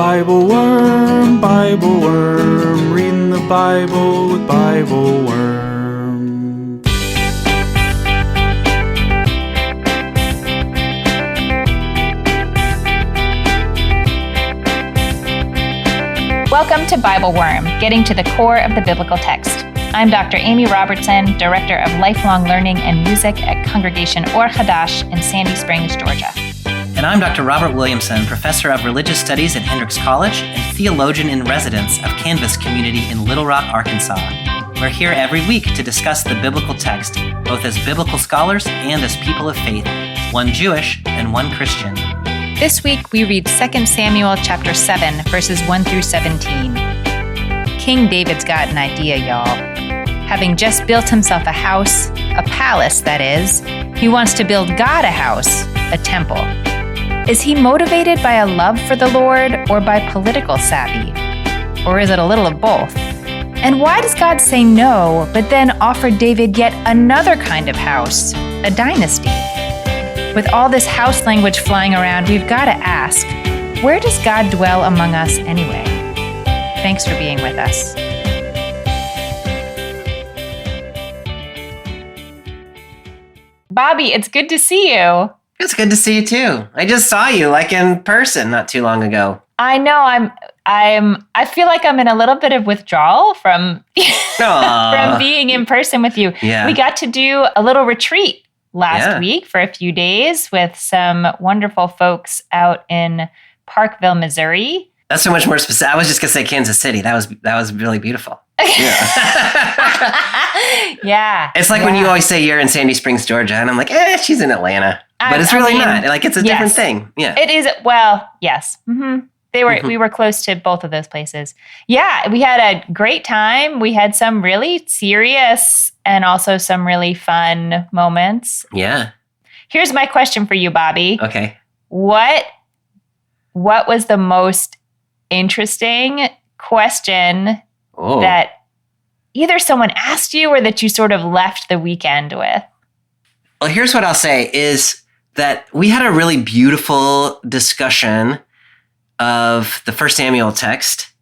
Bible Worm, reading the Bible with Bible Worm. Welcome to Bible Worm, getting to the core of the biblical text. I'm Dr. Amy Robertson, Director of Lifelong Learning and Music at Congregation Or Hadash in Sandy Springs, Georgia. And I'm Dr. Robert Williamson, Professor of Religious Studies at Hendrix College and Theologian in Residence of Canvas Community in Little Rock, Arkansas. We're here every week to discuss the biblical text, both as biblical scholars and as people of faith, one Jewish and one Christian. This week we read 2 Samuel chapter 7, verses 1 through 17. King David's got an idea, y'all. Having just built himself a house, a palace that is, he wants to build God a house, a temple. Is he motivated by a love for the Lord or by political savvy? Or is it a little of both? And why does God say no, but then offer David yet another kind of house, a dynasty? With all this house language flying around, we've got to ask, where does God dwell among us anyway? Thanks for being with us. Bobby, it's good to see you. It's good to see you too. I just saw you like in person not too long ago. I know. I feel like I'm in a little bit of withdrawal from from being in person with you. Yeah. We got to do a little retreat last week for a few days with some wonderful folks out in Parkville, Missouri. That's so much more specific. I was just gonna say Kansas City. That was really beautiful. Yeah. Yeah. It's like when you always say you're in Sandy Springs, Georgia, and I'm like, she's in Atlanta. But it's really not. Like, it's a different thing. Yeah. It is. Well, yes. Mm-hmm. We were close to both of those places. Yeah. We had a great time. We had some really serious and also some really fun moments. Yeah. Here's my question for you, Bobby. Okay. What was the most interesting question that either someone asked you or that you sort of left the weekend with? Well, here's what I'll say is that we had a really beautiful discussion of the 1 Samuel text,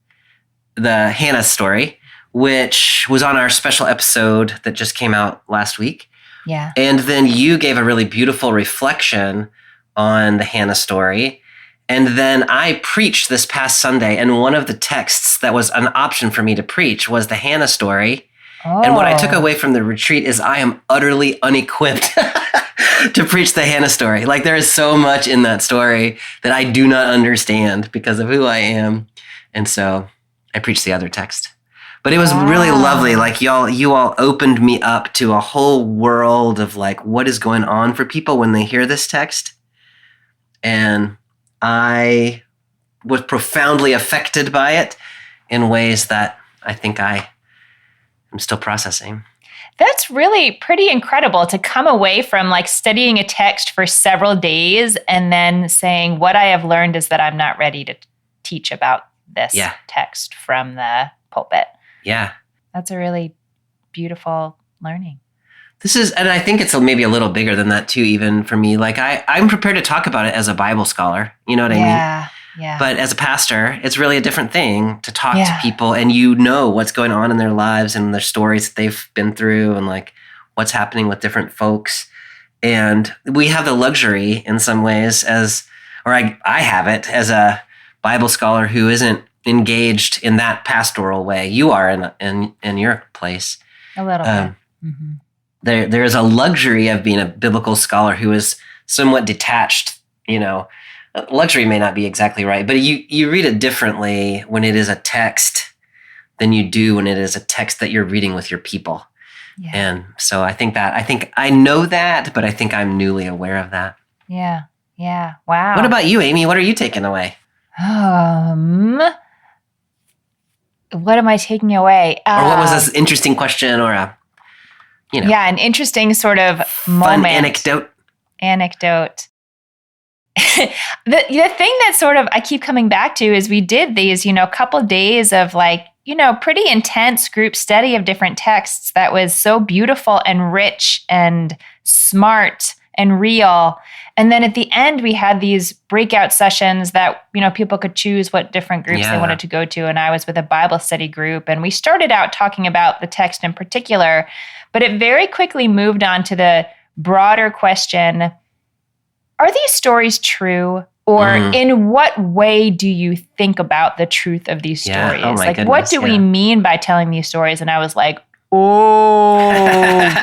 the Hannah story, which was on our special episode that just came out last week. Yeah. And then you gave a really beautiful reflection on the Hannah story. And then I preached this past Sunday, and one of the texts that was an option for me to preach was the Hannah story. Oh. And what I took away from the retreat is I am utterly unequipped to preach the Hannah story. Like, there is so much in that story that I do not understand because of who I am. And so I preached the other text. But it was really lovely. Like, you all opened me up to a whole world of like what is going on for people when they hear this text. And I was profoundly affected by it in ways that I think I am still processing. That's really pretty incredible to come away from like studying a text for several days and then saying, what I have learned is that I'm not ready to teach about this text from the pulpit. Yeah. That's a really beautiful learning. And I think it's maybe a little bigger than that too, even for me. Like, I'm prepared to talk about it as a Bible scholar. You know what I mean? Yeah. But as a pastor, it's really a different thing to talk to people and you know what's going on in their lives and their stories that they've been through and like what's happening with different folks. And we have the luxury in some ways I have it as a Bible scholar who isn't engaged in that pastoral way. You are in your place. A little bit. Mm-hmm. There is a luxury of being a biblical scholar who is somewhat detached, luxury may not be exactly right, but you read it differently when it is a text than you do when it is a text that you're reading with your people. Yeah. And so I think I know that, but I think I'm newly aware of that. Yeah. Yeah. Wow. What about you, Amy? What are you taking away? What am I taking away? Or what was this interesting question or an interesting sort of fun moment. Anecdote. The thing that sort of I keep coming back to is we did these, couple days of like, pretty intense group study of different texts that was so beautiful and rich and smart and real. And then at the end, we had these breakout sessions that, people could choose what different groups they wanted to go to. And I was with a Bible study group, and we started out talking about the text in particular, but it very quickly moved on to the broader question, are these stories true? Or in what way do you think about the truth of these stories? Oh my goodness, what do we mean by telling these stories? And I was like, okay.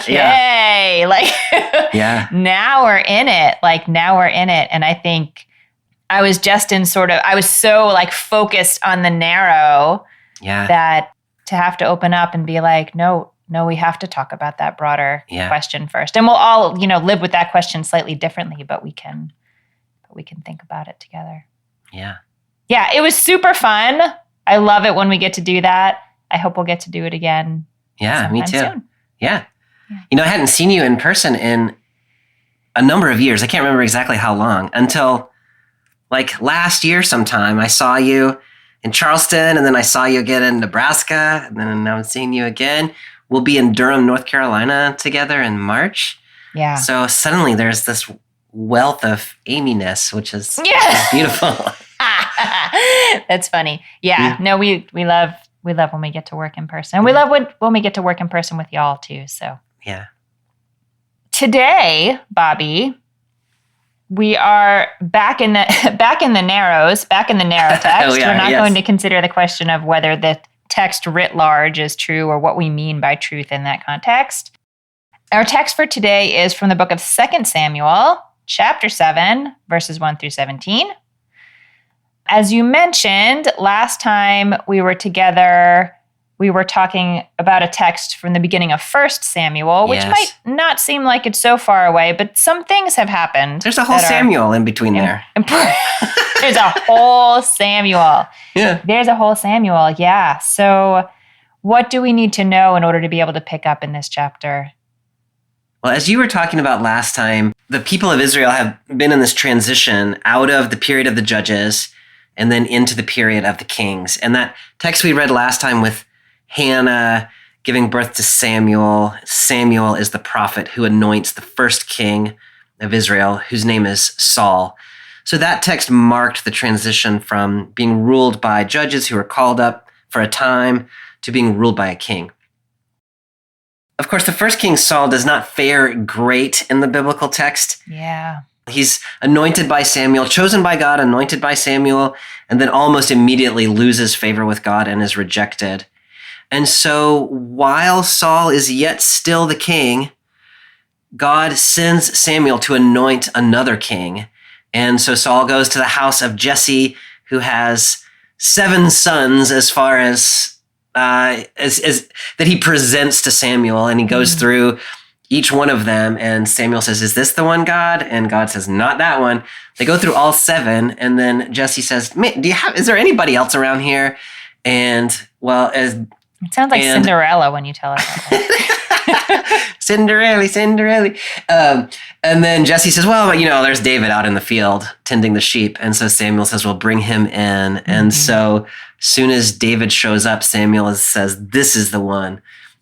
Now we're in it. And I think I was just I was so focused on the narrow that to have to open up and be like, no, we have to talk about that broader question first. And we'll all, live with that question slightly differently, but we can think about it together. Yeah. Yeah, it was super fun. I love it when we get to do that. I hope we'll get to do it again. Yeah, me too. Soon. Yeah. I hadn't seen you in person in a number of years. I can't remember exactly how long, until last year sometime. I saw you in Charleston, and then I saw you again in Nebraska, and then now I'm seeing you again. We'll be in Durham, North Carolina together in March. Yeah. So suddenly there's this wealth of Amy-ness, which is beautiful. That's funny. Yeah. No, we love when we get to work in person. And we love when we get to work in person with y'all too. So yeah. Today, Bobby, we are back in the narrow text. We're not going to consider the question of whether the text writ large is true or what we mean by truth in that context. Our text for today is from the book of 2 Samuel, chapter 7, verses 1 through 17. As you mentioned, last time we were together, we were talking about a text from the beginning of 1 Samuel, which might not seem like it's so far away, but some things have happened. There's a whole Samuel in between there. There's a whole Samuel. Yeah. There's a whole Samuel, yeah. So what do we need to know in order to be able to pick up in this chapter? Well, as you were talking about last time, the people of Israel have been in this transition out of the period of the judges and then into the period of the kings. And that text we read last time with Hannah giving birth to Samuel. Samuel is the prophet who anoints the first king of Israel, whose name is Saul. So that text marked the transition from being ruled by judges who were called up for a time to being ruled by a king. Of course, the first king, Saul, does not fare great in the biblical text. Yeah. He's anointed by Samuel, chosen by God, anointed by Samuel, and then almost immediately loses favor with God and is rejected. And so while Saul is yet still the king, God sends Samuel to anoint another king. And so Saul goes to the house of Jesse, who has 7 sons as far as that he presents to Samuel, and he goes through each one of them, and Samuel says, "Is this the one, God?" And God says, "Not that one." They go through all 7, and then Jesse says, "Is there anybody else around here?" And it sounds like Cinderella when you tell it that. Cinderella. And then Jesse says, "Well, there's David out in the field tending the sheep." And so Samuel says, "Well, bring him in." And so soon as David shows up, Samuel says, "This is the one."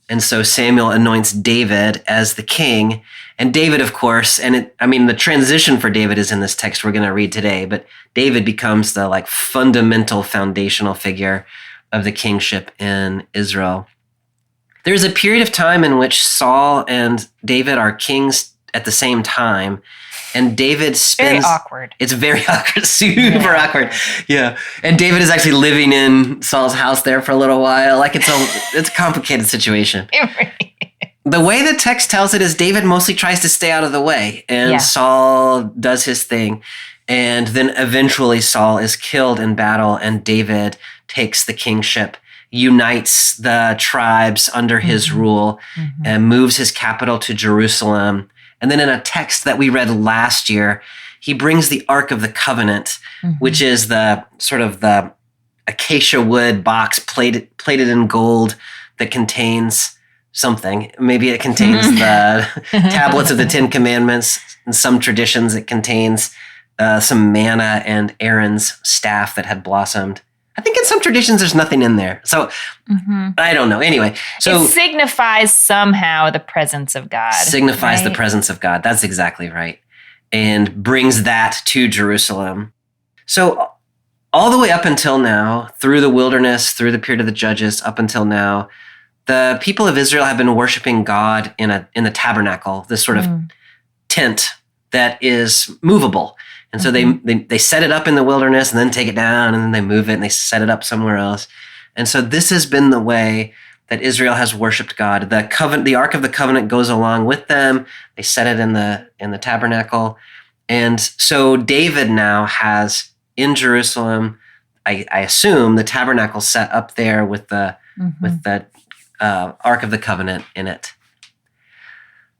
And so Samuel anoints David as the king. And David, of course, the transition for David is in this text we're going to read today, but David becomes the fundamental foundational figure of the kingship in Israel. There's a period of time in which Saul and David are kings at the same time, and David spends... Very awkward. It's very awkward, super awkward. Yeah. And David is actually living in Saul's house there for a little while. It's a complicated situation. The way the text tells it is David mostly tries to stay out of the way, and Saul does his thing. And then eventually Saul is killed in battle, and David takes the kingship, unites the tribes under his rule, and moves his capital to Jerusalem. And then in a text that we read last year, he brings the Ark of the Covenant, which is the sort of the acacia wood box plated in gold that contains something. Maybe it contains the tablets of the 10 Commandments. In some traditions, it contains some manna and Aaron's staff that had blossomed. I think in some traditions there's nothing in there. So I don't know. Anyway, so it signifies somehow the presence of God. Signifies the presence of God. That's exactly right. and brings that to Jerusalem. So all the way up until now, through the wilderness, through the period of the Judges, up until now, the people of Israel have been worshiping God in the tabernacle, this sort of tent that is movable. And so they set it up in the wilderness and then take it down, and then they move it and they set it up somewhere else. And so this has been the way that Israel has worshiped God. The Ark of the Covenant goes along with them. They set it in the tabernacle. And so David now has in Jerusalem, I assume, the tabernacle set up there with the Ark of the Covenant in it.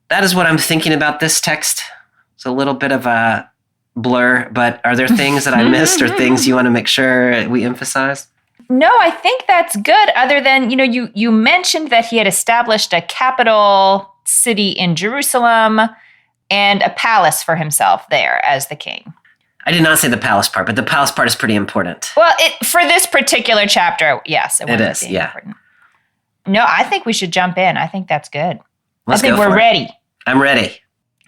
That is what I'm thinking about this text. It's a little bit of a blur, but are there things that I missed or things you want to make sure we emphasize? No, I think that's good. Other than, you mentioned that he had established a capital city in Jerusalem and a palace for himself there as the king. I did not say the palace part, but the palace part is pretty important. Well, for this particular chapter, yes. It is, yeah. Important. No, I think we should jump in. I think that's good. Let's I think go for we're it. ready. I'm ready.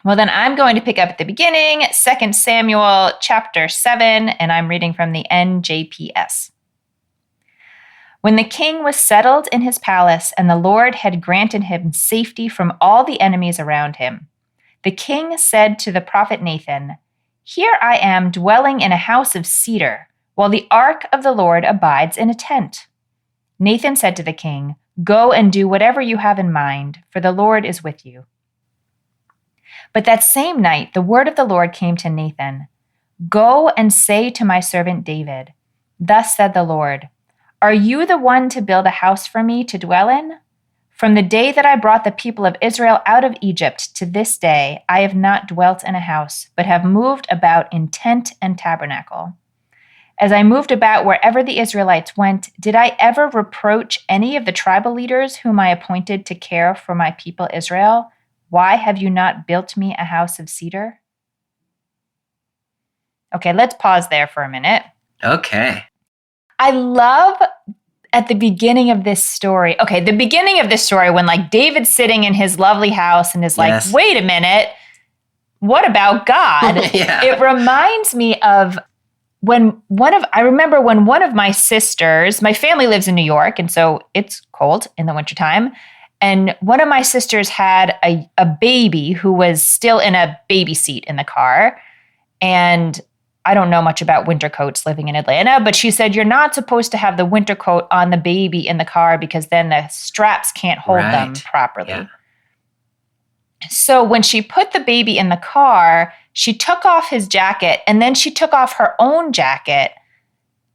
Well, then I'm going to pick up at the beginning, 2 Samuel chapter 7, and I'm reading from the NJPS. When the king was settled in his palace and the Lord had granted him safety from all the enemies around him, the king said to the prophet Nathan, "Here I am dwelling in a house of cedar, while the ark of the Lord abides in a tent." Nathan said to the king, "Go and do whatever you have in mind, for the Lord is with you." But that same night, the word of the Lord came to Nathan, "Go and say to my servant David, 'Thus said the Lord, are you the one to build a house for me to dwell in? From the day that I brought the people of Israel out of Egypt to this day, I have not dwelt in a house, but have moved about in tent and tabernacle. As I moved about wherever the Israelites went, did I ever reproach any of the tribal leaders whom I appointed to care for my people Israel? Why have you not built me a house of cedar?'" Okay, let's pause there for a minute. Okay. I love at the beginning of this story. Okay, the beginning of this story when David's sitting in his lovely house and is like, Yes. wait a minute, what about God? Yeah. It reminds me of I remember when one of my sisters, my family lives in New York, and so it's cold in the wintertime. And one of my sisters had a baby who was still in a baby seat in the car. And I don't know much about winter coats living in Atlanta, but she said, you're not supposed to have the winter coat on the baby in the car because then the straps can't hold them properly. Yeah. So when she put the baby in the car, she took off his jacket and then she took off her own jacket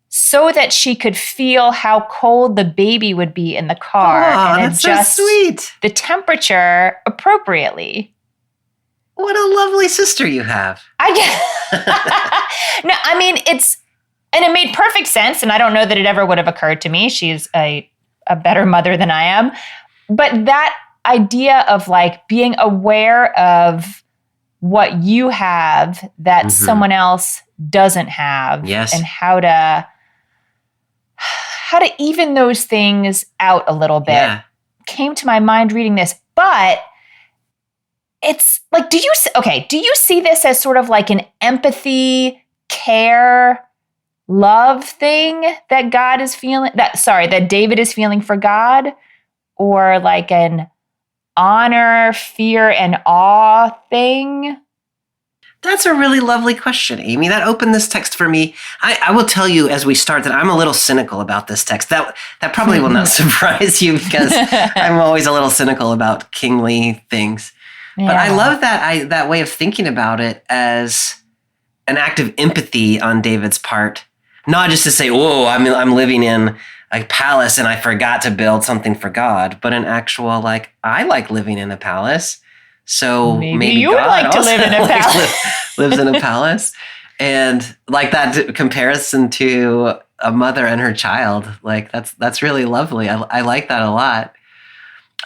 so that she could feel how cold the baby would be in the car and that's adjust so sweet. the temperature appropriately. What a lovely sister you have. No, I mean, and it made perfect sense. And I don't know that it ever would have occurred to me. She's a better mother than I am. But that idea of being aware of what you have that someone else doesn't have. Yes. And how to even those things out a little bit came to my mind reading this. But it's do you see this as sort of an empathy, care, love thing that God is feeling, that David is feeling for God, or an honor, fear, and awe thing? That's a really lovely question, Amy. That opened this text for me. I will tell you as we start that I'm a little cynical about this text. That probably will not surprise you because I'm always a little cynical about kingly things. Yeah. But I love that way of thinking about it as an act of empathy on David's part. Not just to say, "Whoa, I'm living in a palace and I forgot to build something for God," but an actual I like living in a palace. So maybe you would God like to also live in a palace. lives in a palace. And that comparison to a mother and her child, that's really lovely. I like that a lot.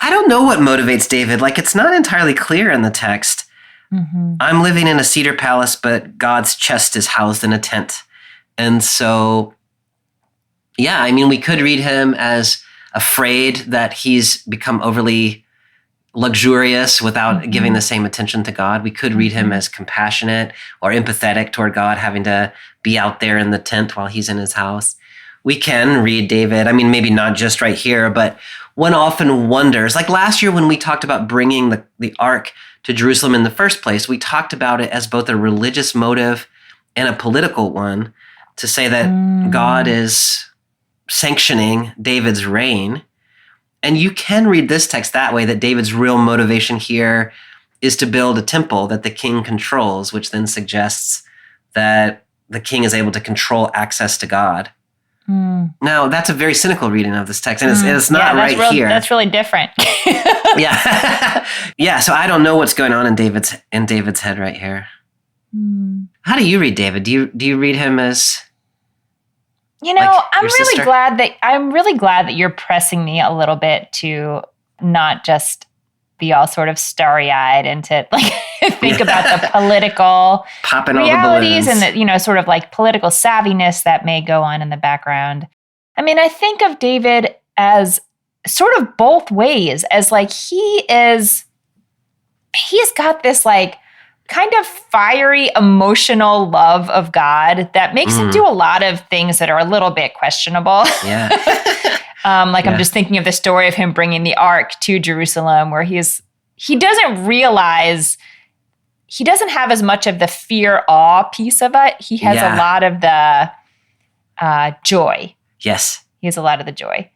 I don't know what motivates David. It's not entirely clear in the text. Mm-hmm. I'm living in a cedar palace, but God's chest is housed in a tent. And so, we could read him as afraid that he's become overly luxurious without giving the same attention to God. We could read him as compassionate or empathetic toward God, having to be out there in the tent while he's in his house. We can read David, I mean, maybe not just right here, but one often wonders, like last year when we talked about bringing the ark to Jerusalem in the first place, we talked about it as both a religious motive and a political one, to say that God is sanctioning David's reign. And you can read this text that way, that David's real motivation here is to build a temple that the king controls, which then suggests that the king is able to control access to God. Now, that's a very cynical reading of this text, and it's not here. That's really different. Yeah. Yeah, so I don't know what's going on in David's head right here. How do you read David? Do you read him as I'm really glad that you're pressing me a little bit to not just be all sort of starry-eyed and to think about the political popping realities all the and the sort of like political savviness that may go on in the background. I mean, I think of David as sort of both ways, as like he's got this like kind of fiery, emotional love of God that makes him do a lot of things that are a little bit questionable. Yeah. I'm just thinking of the story of him bringing the ark to Jerusalem, where he doesn't realize, he doesn't have as much of the fear-awe piece of it. He has a lot of the joy. Yes. He has a lot of the joy.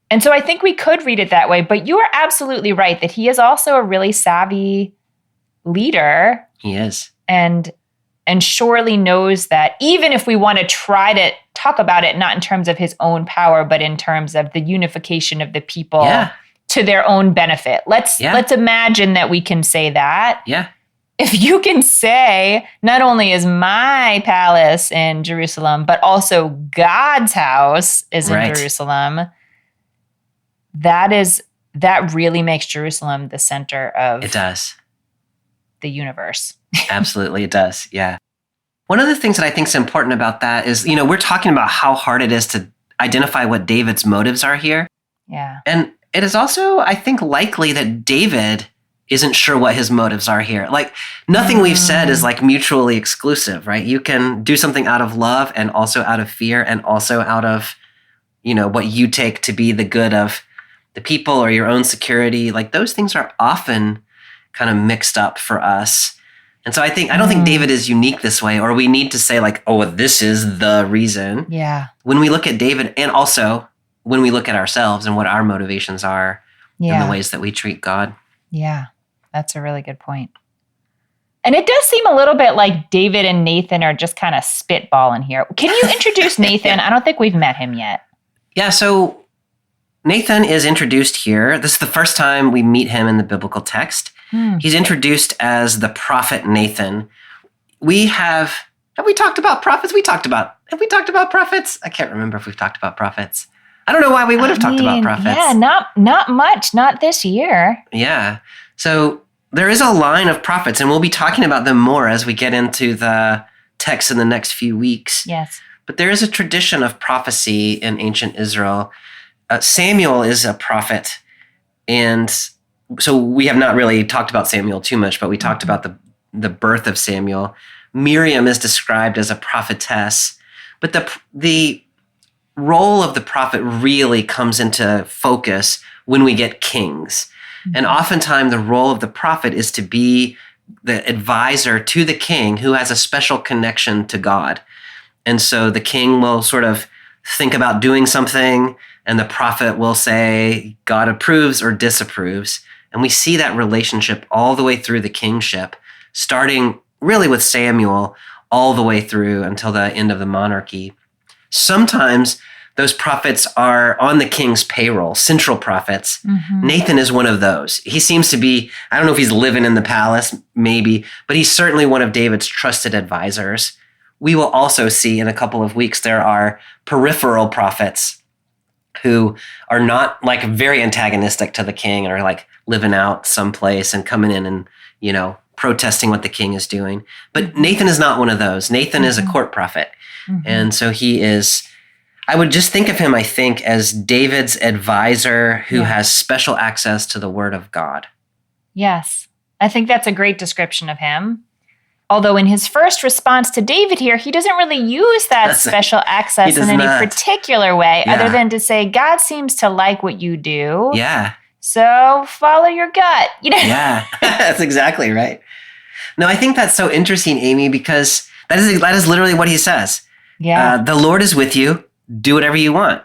And so I think we could read it that way, but you are absolutely right that he is also a really savvy leader. He is. And surely knows that even if we want to try to talk about it, not in terms of his own power, but in terms of the unification of the people to their own benefit. Let's imagine that we can say that. Yeah. If you can say, not only is my palace in Jerusalem, but also God's house is in Jerusalem, that really makes Jerusalem the center of it does. The universe. Absolutely, it does. Yeah. One of the things that I think is important about that is, we're talking about how hard it is to identify what David's motives are here. Yeah. And it is also, I think, likely that David isn't sure what his motives are here. Like, nothing we've said is like mutually exclusive, right? You can do something out of love and also out of fear and also out of, what you take to be the good of the people or your own security. Like, those things are often kind of mixed up for us. And so I don't think David is unique this way, or we need to say like, oh, this is the reason. Yeah. When we look at David, and also when we look at ourselves and what our motivations are in the ways that we treat God. Yeah, that's a really good point. And it does seem a little bit like David and Nathan are just kind of spitballing here. Can you introduce Nathan? I don't think we've met him yet. Yeah, so Nathan is introduced here. This is the first time we meet him in the biblical text. He's introduced as the prophet Nathan. Have we talked about prophets? Have we talked about prophets? I can't remember if we've talked about prophets. I don't know why we would have talked about prophets. Yeah, not much, not this year. Yeah. So there is a line of prophets, and we'll be talking about them more as we get into the text in the next few weeks. Yes. But there is a tradition of prophecy in ancient Israel. Samuel is a prophet, and so we have not really talked about Samuel too much, but we talked about the birth of Samuel. Miriam is described as a prophetess, but the role of the prophet really comes into focus when we get kings. And oftentimes the role of the prophet is to be the advisor to the king who has a special connection to God. And so the king will sort of think about doing something, and the prophet will say God approves or disapproves. And we see that relationship all the way through the kingship, starting really with Samuel all the way through until the end of the monarchy. Sometimes those prophets are on the king's payroll, central prophets. Mm-hmm. Nathan is one of those. He seems to be, I don't know if he's living in the palace, maybe, but he's certainly one of David's trusted advisors. We will also see in a couple of weeks there are peripheral prophets who are not like very antagonistic to the king and are like living out someplace and coming in and, protesting what the king is doing. But Nathan is not one of those. Nathan is a court prophet. Mm-hmm. And so he is, I would just think of him, I think, as David's advisor who has special access to the word of God. Yes. I think that's a great description of him. Although in his first response to David here, he doesn't really use that special access in any particular way, other than to say, God seems to like what you do. Yeah. So follow your gut. Yeah, that's exactly right. No, I think that's so interesting, Amy, because that is literally what he says. Yeah. The Lord is with you. Do whatever you want.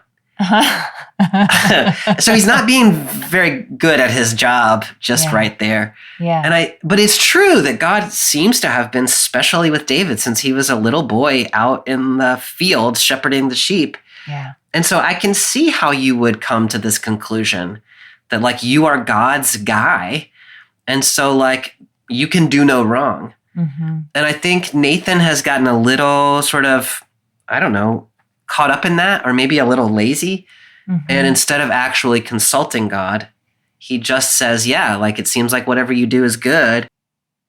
So he's not being very good at his job just right there. Yeah. But it's true that God seems to have been specially with David since he was a little boy out in the field shepherding the sheep. Yeah. And so I can see how you would come to this conclusion that like you are God's guy. And so like you can do no wrong. Mm-hmm. And I think Nathan has gotten a little sort of, I don't know, caught up in that, or maybe a little lazy. Mm-hmm. And instead of actually consulting God, he just says, yeah, like it seems like whatever you do is good.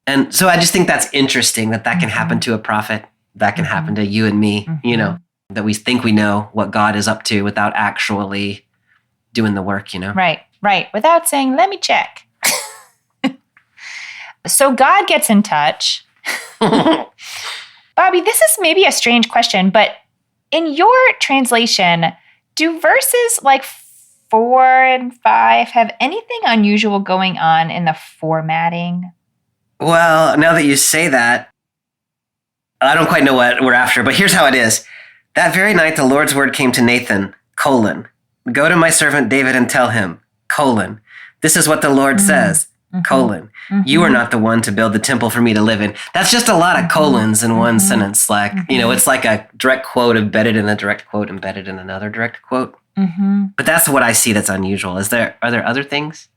And so I just think that's interesting that can happen to a prophet. That can happen to you and me, that we think we know what God is up to without actually doing the work, Right. Without saying, let me check. So God gets in touch. Bobby, this is maybe a strange question, but in your translation, do verses like 4 and 5 have anything unusual going on in the formatting? Well, now that you say that, I don't quite know what we're after, but here's how it is. That very night, the Lord's word came to Nathan, : go to my servant David and tell him, : this is what the Lord says, : you are not the one to build the temple for me to live in. That's just a lot of colons in one sentence. Like, it's like a direct quote embedded in a direct quote embedded in another direct quote. But that's what I see that's unusual. Are there other things?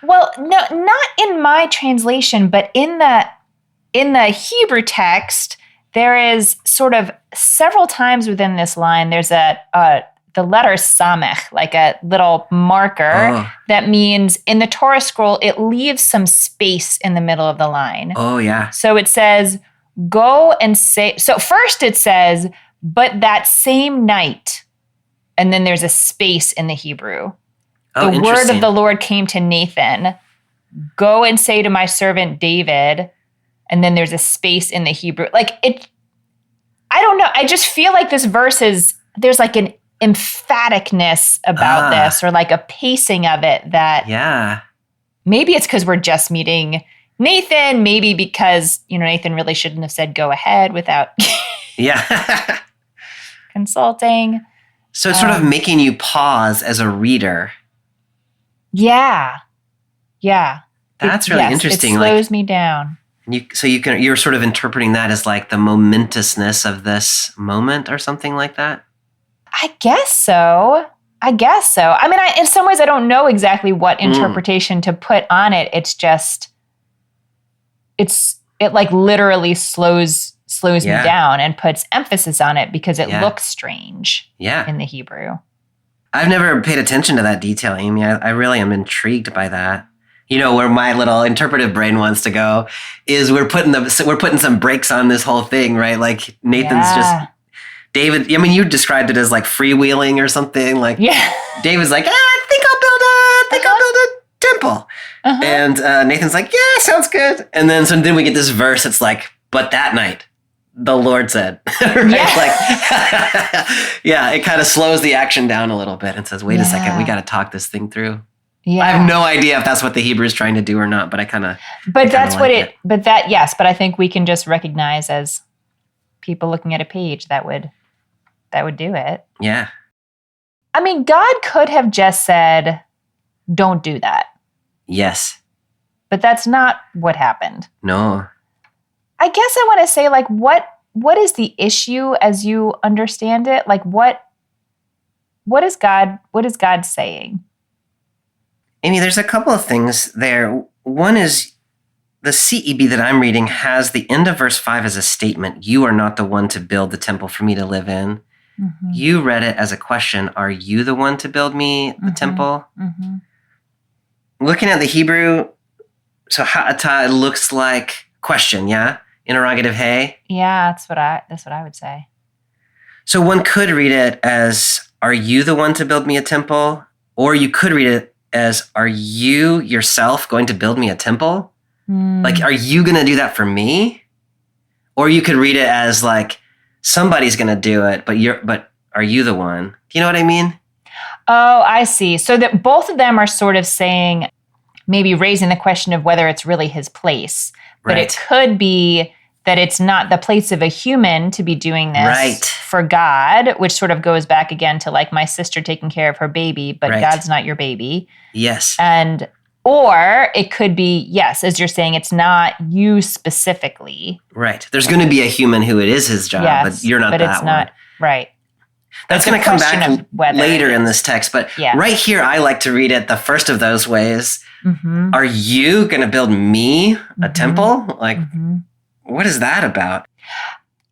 Well, no, not in my translation, but in the Hebrew text, there is sort of several times within this line, there's the letter samech, like a little marker that means in the Torah scroll, it leaves some space in the middle of the line. Oh, yeah. So it says, go and say, so first it says, but that same night, and then there's a space in the Hebrew. The word of the Lord came to Nathan, go and say to my servant David, and then there's a space in the Hebrew. Like I don't know. I just feel like this verse there's like an emphaticness about this, or like a pacing of it that maybe it's because we're just meeting Nathan, maybe because, Nathan really shouldn't have said go ahead without consulting. So it's sort of making you pause as a reader. Yeah. That's really interesting. It slows me down. You're sort of interpreting that as like the momentousness of this moment or something like that. I guess so. I mean, in some ways, I don't know exactly what interpretation to put on it. It's just, it like literally slows me down and puts emphasis on it because it looks strange in the Hebrew. I've never paid attention to that detail, Amy. I really am intrigued by that. Where my little interpretive brain wants to go is we're putting some brakes on this whole thing, right? Like Nathan's just David. I mean, you described it as like freewheeling or something. Like David's like, I think I'll build a temple, and Nathan's like, yeah, sounds good. And then we get this verse. It's like, but that night, the Lord said, right? It kind of slows the action down a little bit and says, wait a second, we got to talk this thing through. Yeah. I have no idea if that's what the Hebrew is trying to do or not, but I kind of. But that's what it. But that But I think we can just recognize as people looking at a page that would do it. Yeah. I mean, God could have just said, "Don't do that." Yes. But that's not what happened. No. I guess I want to say, like, what is the issue as you understand it? Like, what is God saying? Amy, there's a couple of things there. One is the CEB that I'm reading has the end of verse 5 as a statement. You are not the one to build the temple for me to live in. Mm-hmm. You read it as a question. Are you the one to build me the temple? Mm-hmm. Looking at the Hebrew, so ha'ata looks like question, yeah? Interrogative, hey? Yeah, that's what I would say. So one could read it as, are you the one to build me a temple? Or you could read it as, are you yourself going to build me a temple? Mm. Like, are you going to do that for me? Or you could read it as like, somebody's going to do it, but are you the one? Do you know what I mean? Oh, I see. So that both of them are sort of saying, maybe raising the question of whether it's really his place. But Right. it could be that it's not the place of a human to be doing this Right. for God, which sort of goes back again to like my sister taking care of her baby, but Right. God's not your baby. Yes. Or it could be, yes, as you're saying, it's not you specifically. Right. There's going to be a human who it is his job, Yes, but you're not but that it's not, one. right. That's It's a going to come question back of whether later it in is. this text. But Yeah. right here, I like to read it the first of those ways. Mm-hmm. Are you going to build me a Mhm. temple? Like, Mm-hmm. what is that about?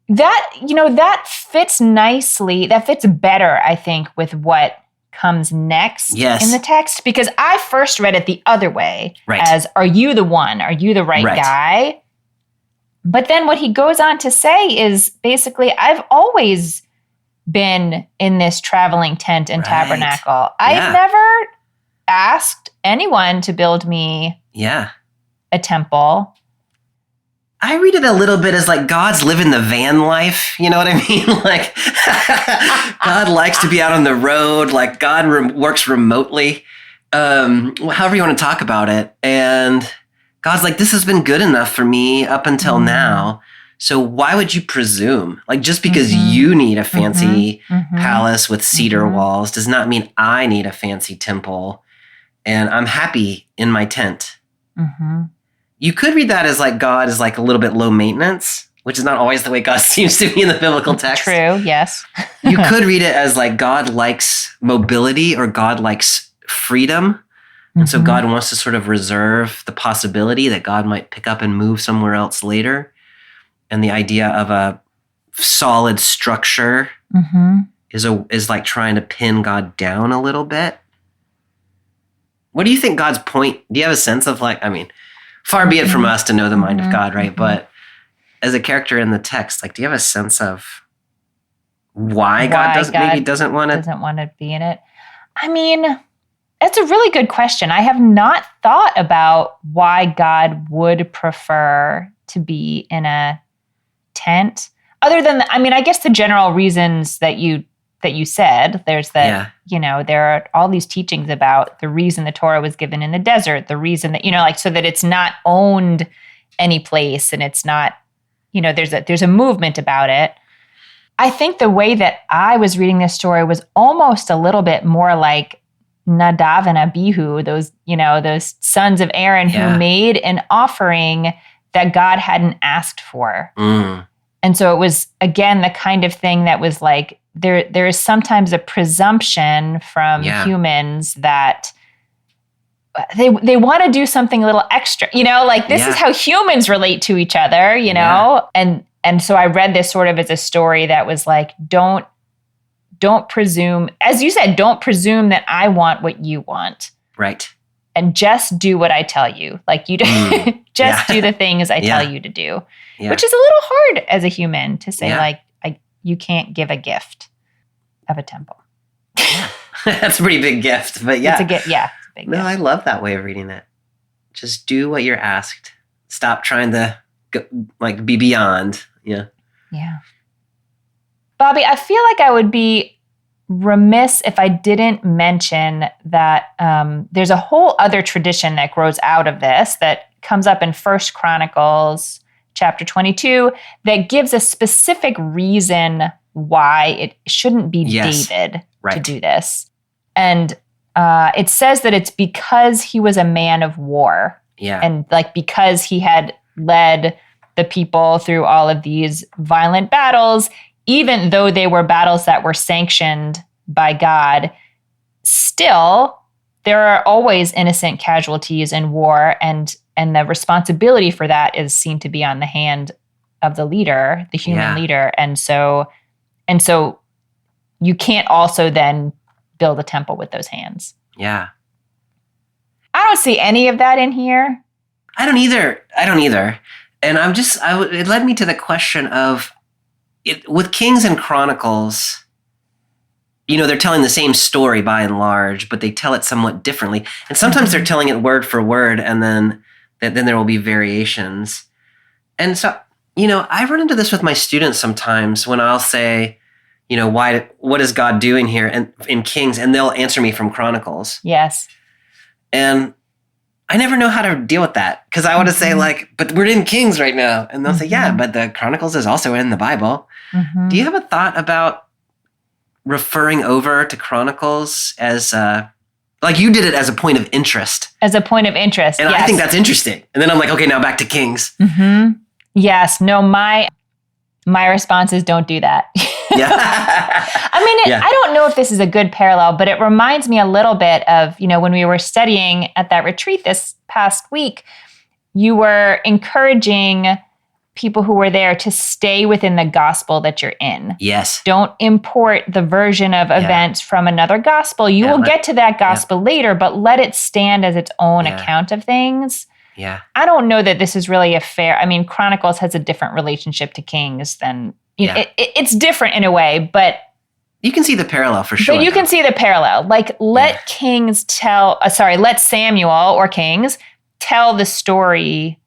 That fits nicely. That fits better, I think, with what comes next Yes. in the text. Because I first read it the other way Right. as, are you the one? Are you the right Right. guy? But then what he goes on to say is basically, I've always been in this traveling tent and Right. tabernacle. Yeah. I've never asked anyone to build me Yeah. a temple. I read it a little bit as like God's living the van life. You know what I mean? Like God likes to be out on the road. Like God works remotely. However you want to talk about it. And God's like, this has been good enough for me up until now. So why would you presume? Like just because Mhm. you need a fancy Mhm. palace with cedar Mhm. walls does not mean I need a fancy temple. And I'm happy in my tent. Mhm. You could read that as like God is like a little bit low maintenance, which is not always the way God seems to be in the biblical text. True, yes. You could read it as like God likes mobility or God likes freedom. And so Mhm. God wants to sort of reserve the possibility that God might pick up and move somewhere else later. And the idea of a solid structure Mhm. is like trying to pin God down a little bit. What do you think God's point? Do you have a sense of like, I mean, far be it from us to know the mind of God, right? Mhm. But as a character in the text, like, do you have a sense of why God doesn't want to? Doesn't want to be in it. I mean, that's a really good question. I have not thought about why God would prefer to be in a tent, other than I guess the general reasons that you said. There's that, there are all these teachings about the reason the Torah was given in the desert, the reason that, like, so that it's not owned any place and it's not, there's a movement about it. I think the way that I was reading this story was almost a little bit more like Nadav and Abihu, those sons of Aaron who made an offering that God hadn't asked for. Mm. And so it was, again, the kind of thing that was like, there is sometimes a presumption from humans that they want to do something a little extra, like this is how humans relate to each other, and so I read this sort of as a story that was like, don't presume, as you said, don't presume that I want what you want. Right. And just do what I tell you. Like you do, do the things I tell you to do, which is a little hard as a human to say, like, you can't give a gift of a temple. That's a pretty big gift, but It's a gift. Yeah. It's a big No, gift. I love that way of reading it. Just do what you're asked. Stop trying to be beyond. Yeah. Yeah. Bobby, I feel like I would be remiss if I didn't mention that there's a whole other tradition that grows out of this that comes up in 1 Chronicles chapter 22 that gives a specific reason why it shouldn't be David to do this. And it says that it's because he was a man of war. Yeah. And like because he had led the people through all of these violent battles, even though they were battles that were sanctioned by God, still there are always innocent casualties in war, and the responsibility for that is seen to be on the hand of the leader, the human leader. And so you can't also then build a temple with those hands. Yeah. I don't see any of that in here. I don't either. And it led me to the question of with Kings and Chronicles, they're telling the same story by and large, but they tell it somewhat differently. And sometimes they're telling it word for word, and then there will be variations. And so, I run into this with my students sometimes when I'll say, what is God doing here in Kings? And they'll answer me from Chronicles. Yes. And I never know how to deal with that, because I want to say but we're in Kings right now. And they'll say, yeah, but the Chronicles is also in the Bible. Do you have a thought about referring over to Chronicles as you did it as a point of interest? As a point of interest, and yes. I think that's interesting. And then I'm like, okay, now back to Kings. Yes. No, my response is don't do that. Yeah. I don't know if this is a good parallel, but it reminds me a little bit of, when we were studying at that retreat this past week, you were encouraging people who were there to stay within the gospel that you're in. Yes. Don't import the version of events from another gospel. You will get to that gospel later, but let it stand as its own account of things. Yeah. I don't know that this is really a fair, Chronicles has a different relationship to Kings than, it's different in a way, but you can see the parallel for sure. But you can see the parallel. Let Kings let Samuel or Kings tell the story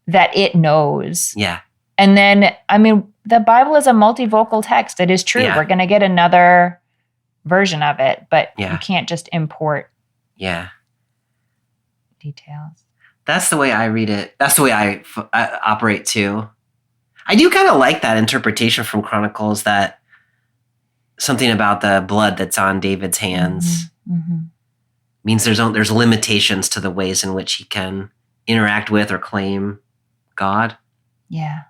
that it knows. Yeah. And then, the Bible is a multivocal text. It is true. Yeah. We're going to get another version of it, but you can't just import details. That's the way I read it. That's the way I operate too. I do kind of like that interpretation from Chronicles, that something about the blood that's on David's hands means there's limitations to the ways in which he can interact with or claim God. Yeah.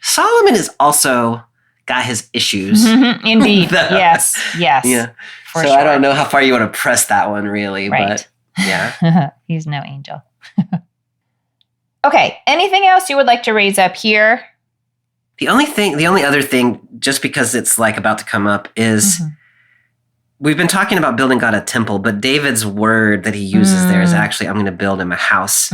Solomon is also got his issues. Indeed. Yes. Yeah. For so sure. I don't know how far you want to press that one really, but yeah. He's no angel. Okay. Anything else you would like to raise up here? The only other thing, just because it's about to come up, is we've been talking about building God a temple, but David's word that he uses there is actually, I'm going to build him a house.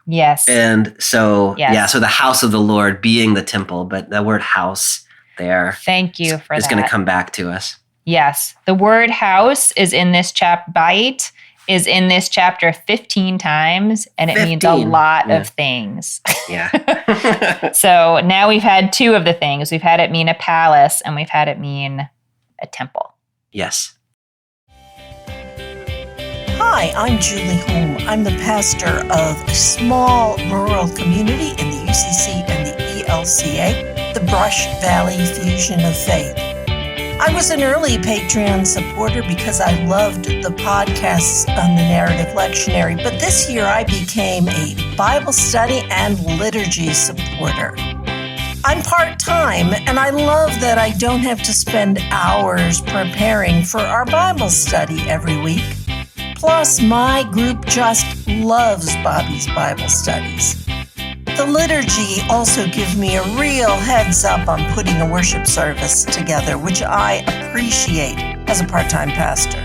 Yes. And so, so the house of the Lord being the temple, but the word house there. Thank you for that. Is going to come back to us. Yes. The word house is in this Bait is in this chapter 15 times, and it means a lot of things. Yeah. So now we've had two of the things. We've had it mean a palace, and we've had it mean a temple. Yes. Hi, I'm Julie Holm. I'm the pastor of a small rural community in the UCC and the ELCA, the Brush Valley Fusion of Faith. I was an early Patreon supporter because I loved the podcasts on the Narrative Lectionary, but this year I became a Bible study and liturgy supporter. I'm part-time, and I love that I don't have to spend hours preparing for our Bible study every week. Plus, my group just loves Bobby's Bible studies. The liturgy also gives me a real heads up on putting a worship service together, which I appreciate as a part-time pastor.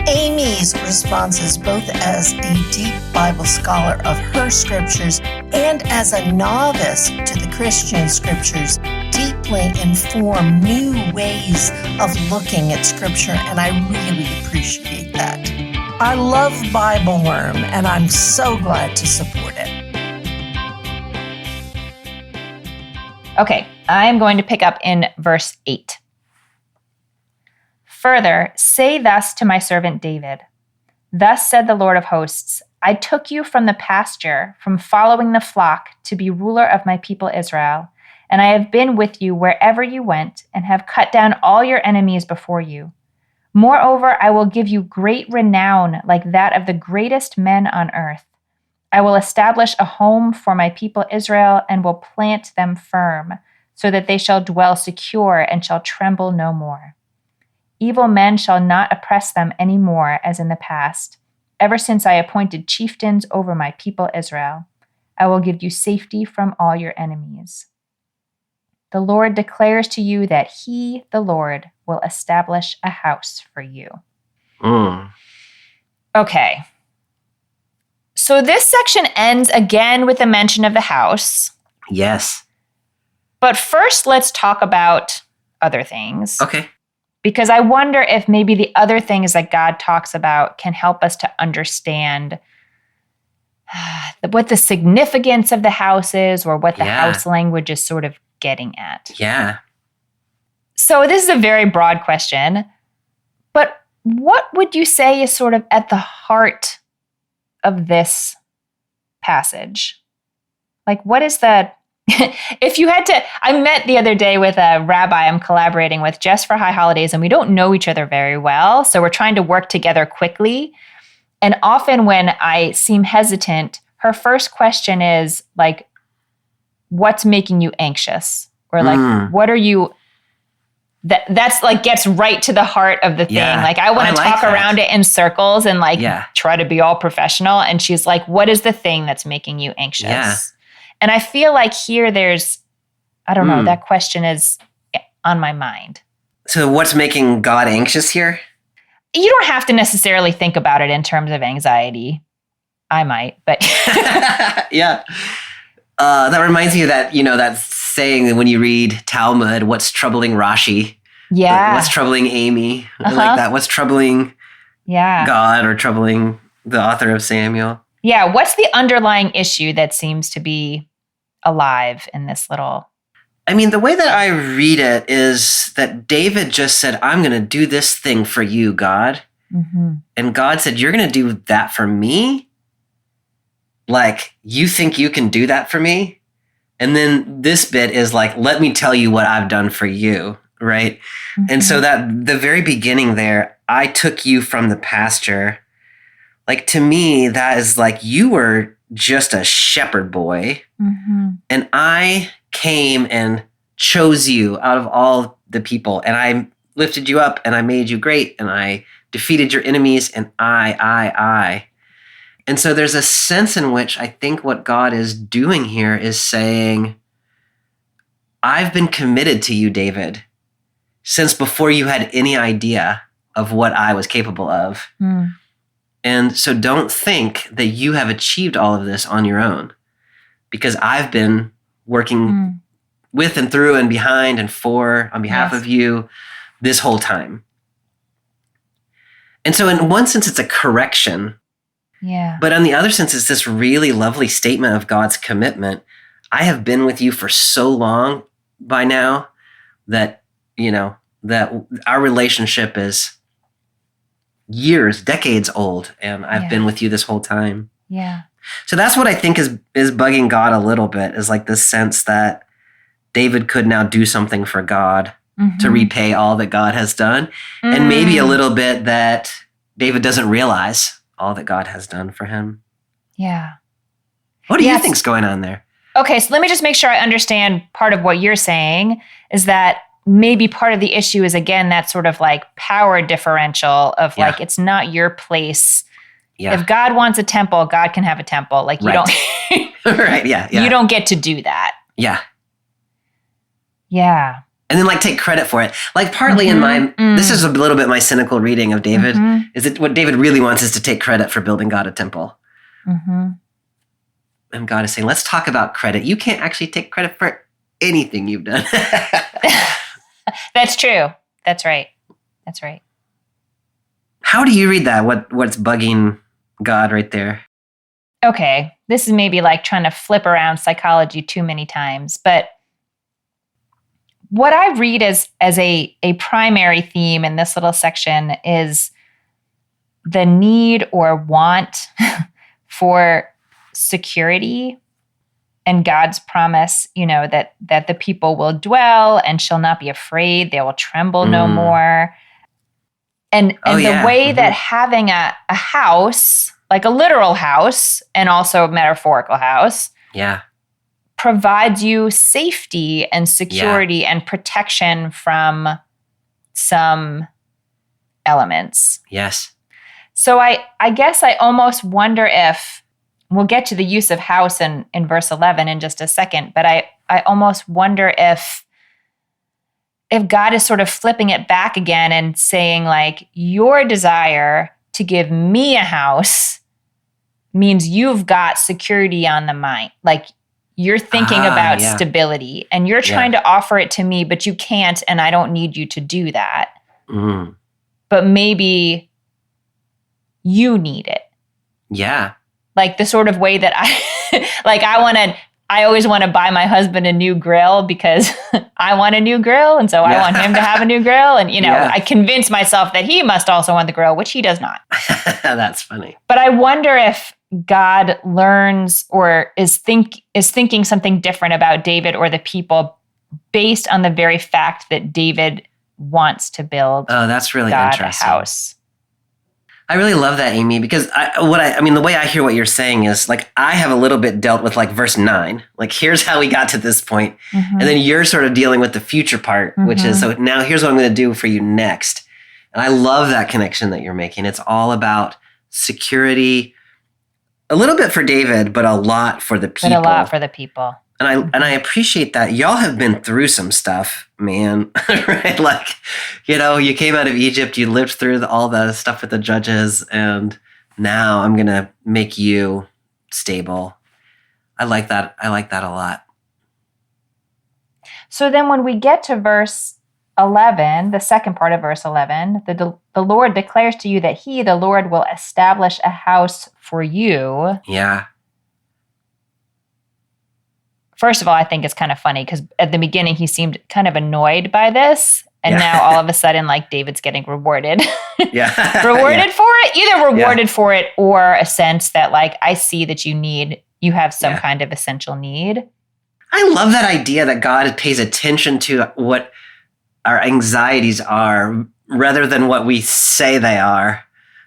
Amy's responses, both as a deep Bible scholar of her scriptures and as a novice to the Christian scriptures, deeply inform new ways of looking at scripture, and I really appreciate that. I love Bible Worm, and I'm so glad to support it. Okay, I'm going to pick up in verse 8. Further, say thus to my servant David, thus said the Lord of hosts, I took you from the pasture, from following the flock, to be ruler of my people Israel, and I have been with you wherever you went, and have cut down all your enemies before you. Moreover, I will give you great renown like that of the greatest men on earth. I will establish a home for my people Israel, and will plant them firm, so that they shall dwell secure and shall tremble no more. Evil men shall not oppress them any more as in the past, ever since I appointed chieftains over my people Israel. I will give you safety from all your enemies. The Lord declares to you that he, the Lord, will establish a house for you. Okay. So this section ends again with the mention of the house. Yes. But first, let's talk about other things. Okay. Because I wonder if maybe the other things that God talks about can help us to understand what the significance of the house is, or what the house language is sort of getting at. Yeah. So this is a very broad question, but what would you say is sort of at the heart of this passage? Like, what is the, if you had to, I met the other day with a rabbi I'm collaborating with just for High Holidays, and we don't know each other very well. So we're trying to work together quickly. And often when I seem hesitant, her first question is like, what's making you anxious? Or like, what are you, that's like gets right to the heart of the thing. Yeah, like I want to talk that. around it in circles and like try to be all professional. And she's like, what is the thing that's making you anxious? Yeah. And I feel like here there's, I don't know, that question is on my mind. So what's making God anxious here? You don't have to necessarily think about it in terms of anxiety. I might, but. Yeah. That reminds me of that, that saying that when you read Talmud, what's troubling Rashi? Yeah. What's troubling Amy? Like that. What's troubling God or troubling the author of Samuel? Yeah. What's the underlying issue that seems to be alive in this little... I mean, the way that I read it is that David just said, I'm going to do this thing for you, God. Mm-hmm. And God said, you're going to do that for me? Like, you think you can do that for me? And then this bit is like, let me tell you what I've done for you, right? Mm-hmm. And so that the very beginning there, I took you from the pasture. Like, to me, that is like, you were just a shepherd boy. Mm-hmm. And I came and chose you out of all the people. And I lifted you up and I made you great. And I defeated your enemies. And I. And so there's a sense in which I think what God is doing here is saying, I've been committed to you, David, since before you had any idea of what I was capable of. Mm. And so don't think that you have achieved all of this on your own, because I've been working with and through and behind and for on behalf of you this whole time. And so in one sense, it's a correction. Yeah. But on the other sense, it's this really lovely statement of God's commitment. I have been with you for so long by now that, that our relationship is years, decades old, and I've been with you this whole time. Yeah. So that's what I think is bugging God a little bit, is like this sense that David could now do something for God to repay all that God has done. And maybe a little bit that David doesn't realize all that God has done for him. Yeah. What do you think's going on there? Okay, so let me just make sure I understand part of what you're saying is that maybe part of the issue is, again, that sort of like power differential of like, it's not your place. Yeah. If God wants a temple, God can have a temple. Like you don't, right. Yeah. You don't get to do that. Yeah. Yeah. And then like take credit for it. Like partly in my, this is a little bit my cynical reading of David, is that what David really wants is to take credit for building God a temple. And God is saying, let's talk about credit. You can't actually take credit for anything you've done. That's true. That's right. That's right. How do you read that? What's bugging God right there? Okay. This is maybe like trying to flip around psychology too many times, but what I read as a primary theme in this little section is the need or want for security and God's promise, that the people will dwell and shall not be afraid. They will tremble no more. And the way that having a house, like a literal house and also a metaphorical house, provides you safety and security and protection from some elements. Yes. So I guess I almost wonder if, we'll get to the use of house in verse 11 in just a second, but I almost wonder if God is sort of flipping it back again and saying like, your desire to give me a house means you've got security on the mind. Like, you're thinking about stability and you're trying to offer it to me, but you can't, and I don't need you to do that. but maybe you need it. Yeah. Like the sort of way that I always want to buy my husband a new grill because I want a new grill. And so I want him to have a new grill. And, I convince myself that he must also want the grill, which he does not. That's funny. But I wonder if God learns or is thinking something different about David or the people based on the very fact that David wants to build that's really God interesting. A house. I really love that, Amy, because the way I hear what you're saying is like, I have a little bit dealt with like verse 9, like here's how we got to this point. And then you're sort of dealing with the future part, which is, so now here's what I'm going to do for you next. And I love that connection that you're making. It's all about security, a little bit for David, but a lot for the people. But a lot for the people. And I appreciate that. Y'all have been through some stuff, man. Right? Like, you came out of Egypt, you lived through all the stuff with the judges, and now I'm going to make you stable. I like that. I like that a lot. So then when we get to verse 11, the second part of verse 11, the Lord declares to you that he, the Lord, will establish a house for you. Yeah. First of all, I think it's kind of funny because at the beginning he seemed kind of annoyed by this. And now all of a sudden, like David's getting rewarded. Yeah. Rewarded for it. Either rewarded for it or a sense that like, I see that you have some kind of essential need. I love that idea that God pays attention to what our anxieties are rather than what we say they are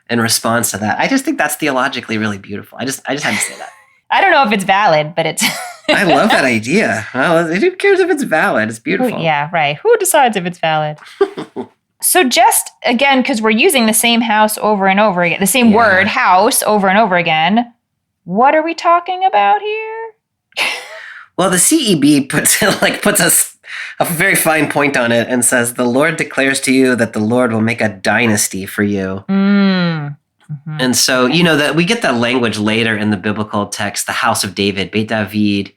in response to that. I just think that's theologically really beautiful. I just had to say that. I don't know if it's valid, but it's... I love that idea. Well, who cares if it's valid? It's beautiful. Yeah, right. Who decides if it's valid? So just, again, because we're using the same house over and over again, the same word, house, over and over again, what are we talking about here? Well, the CEB puts a very fine point on it and says, the Lord declares to you that the Lord will make a dynasty for you. Mm-hmm. And so, that we get that language later in the biblical text, the house of David, Beit David.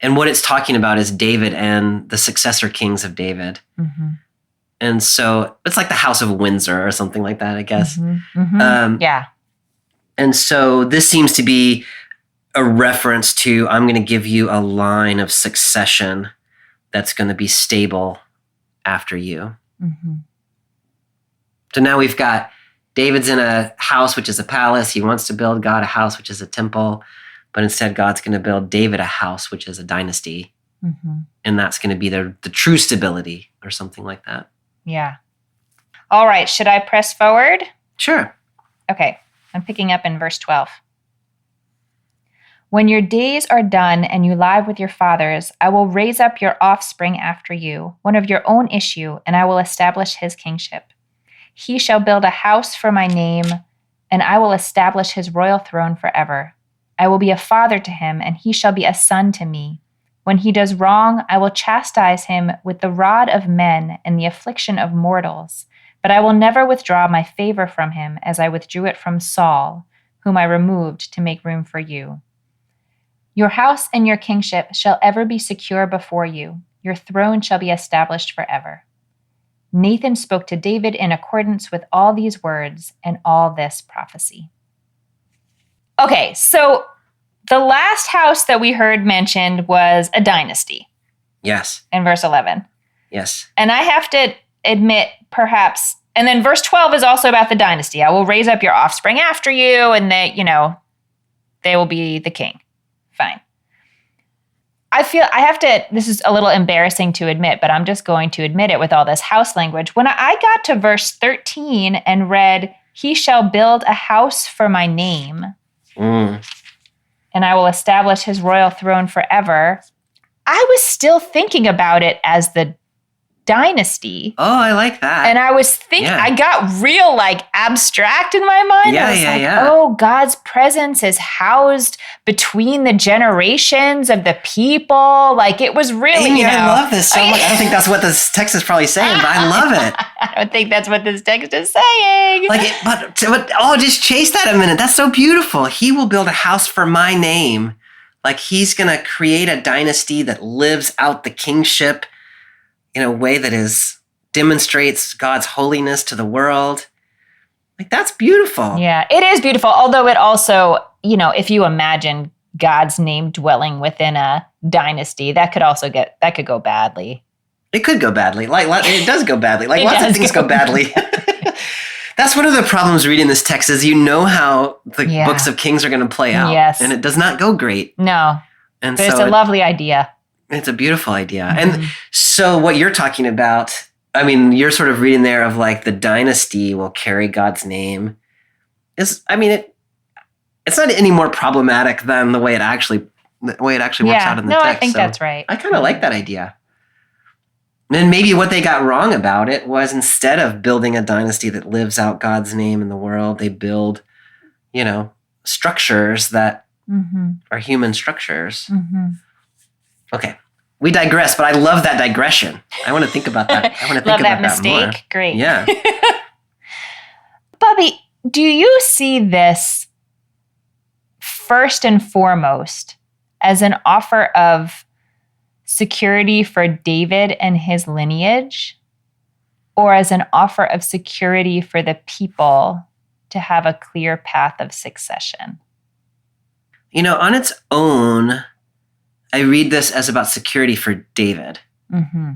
And what it's talking about is David and the successor kings of David. Mm-hmm. And so it's like the house of Windsor or something like that, I guess. Mm-hmm. Mm-hmm. And so this seems to be a reference to, I'm going to give you a line of succession that's going to be stable after you. Mm-hmm. So now we've got David's in a house, which is a palace. He wants to build God a house, which is a temple. But instead, God's going to build David a house, which is a dynasty. Mm-hmm. And that's going to be the true stability or something like that. Yeah. All right. Should I press forward? Sure. Okay. I'm picking up in verse 12. When your days are done and you lie with your fathers, I will raise up your offspring after you, one of your own issue, and I will establish his kingship. He shall build a house for my name, and I will establish his royal throne forever. I will be a father to him, and he shall be a son to me. When he does wrong, I will chastise him with the rod of men and the affliction of mortals. But I will never withdraw my favor from him as I withdrew it from Saul, whom I removed to make room for you. Your house and your kingship shall ever be secure before you. Your throne shall be established forever. Nathan spoke to David in accordance with all these words and all this prophecy. Okay, so the last house that we heard mentioned was a dynasty. Yes. In verse 11. Yes. And I have to admit, perhaps, and then verse 12 is also about the dynasty. I will raise up your offspring after you, and they will be the king. Fine. This is a little embarrassing to admit, but I'm just going to admit it with all this house language. When I got to verse 13 and read, he shall build a house for my name, and I will establish his royal throne forever, I was still thinking about it as the dynasty. Oh, I like that. And I was thinking, I got real abstract in my mind. I was oh, God's presence is housed between the generations of the people. It was really, Amy, I love this so much. I don't think that's what this text is probably saying, but I love it. I don't think that's what this text is saying. Just chase that a minute. That's so beautiful. He will build a house for my name. He's going to create a dynasty that lives out the kingship in a way that is demonstrates God's holiness to the world. Like, that's beautiful. Yeah, it is beautiful. Although it also, if you imagine God's name dwelling within a dynasty, that could go badly. It could go badly. Like, it does go badly. Like, lots of things go badly. That's one of the problems reading this text is how the books of Kings are going to play out. Yes. And it does not go great. No. And but it's a lovely idea. It's a beautiful idea. Mm-hmm. And so what you're talking about, I mean, you're sort of reading there of like the dynasty will carry God's name. It's not any more problematic than the way it actually works out in the text. I think that's right. I kind of like that idea. And maybe what they got wrong about it was instead of building a dynasty that lives out God's name in the world, they build, structures that are human structures. Mm-hmm. Okay. We digress, but I love that digression. I want to think about that. I want to think about that mistake. More. Great. Yeah. Bobby, do you see this first and foremost as an offer of security for David and his lineage, or as an offer of security for the people to have a clear path of succession? On its own, I read this as about security for David. Mm-hmm.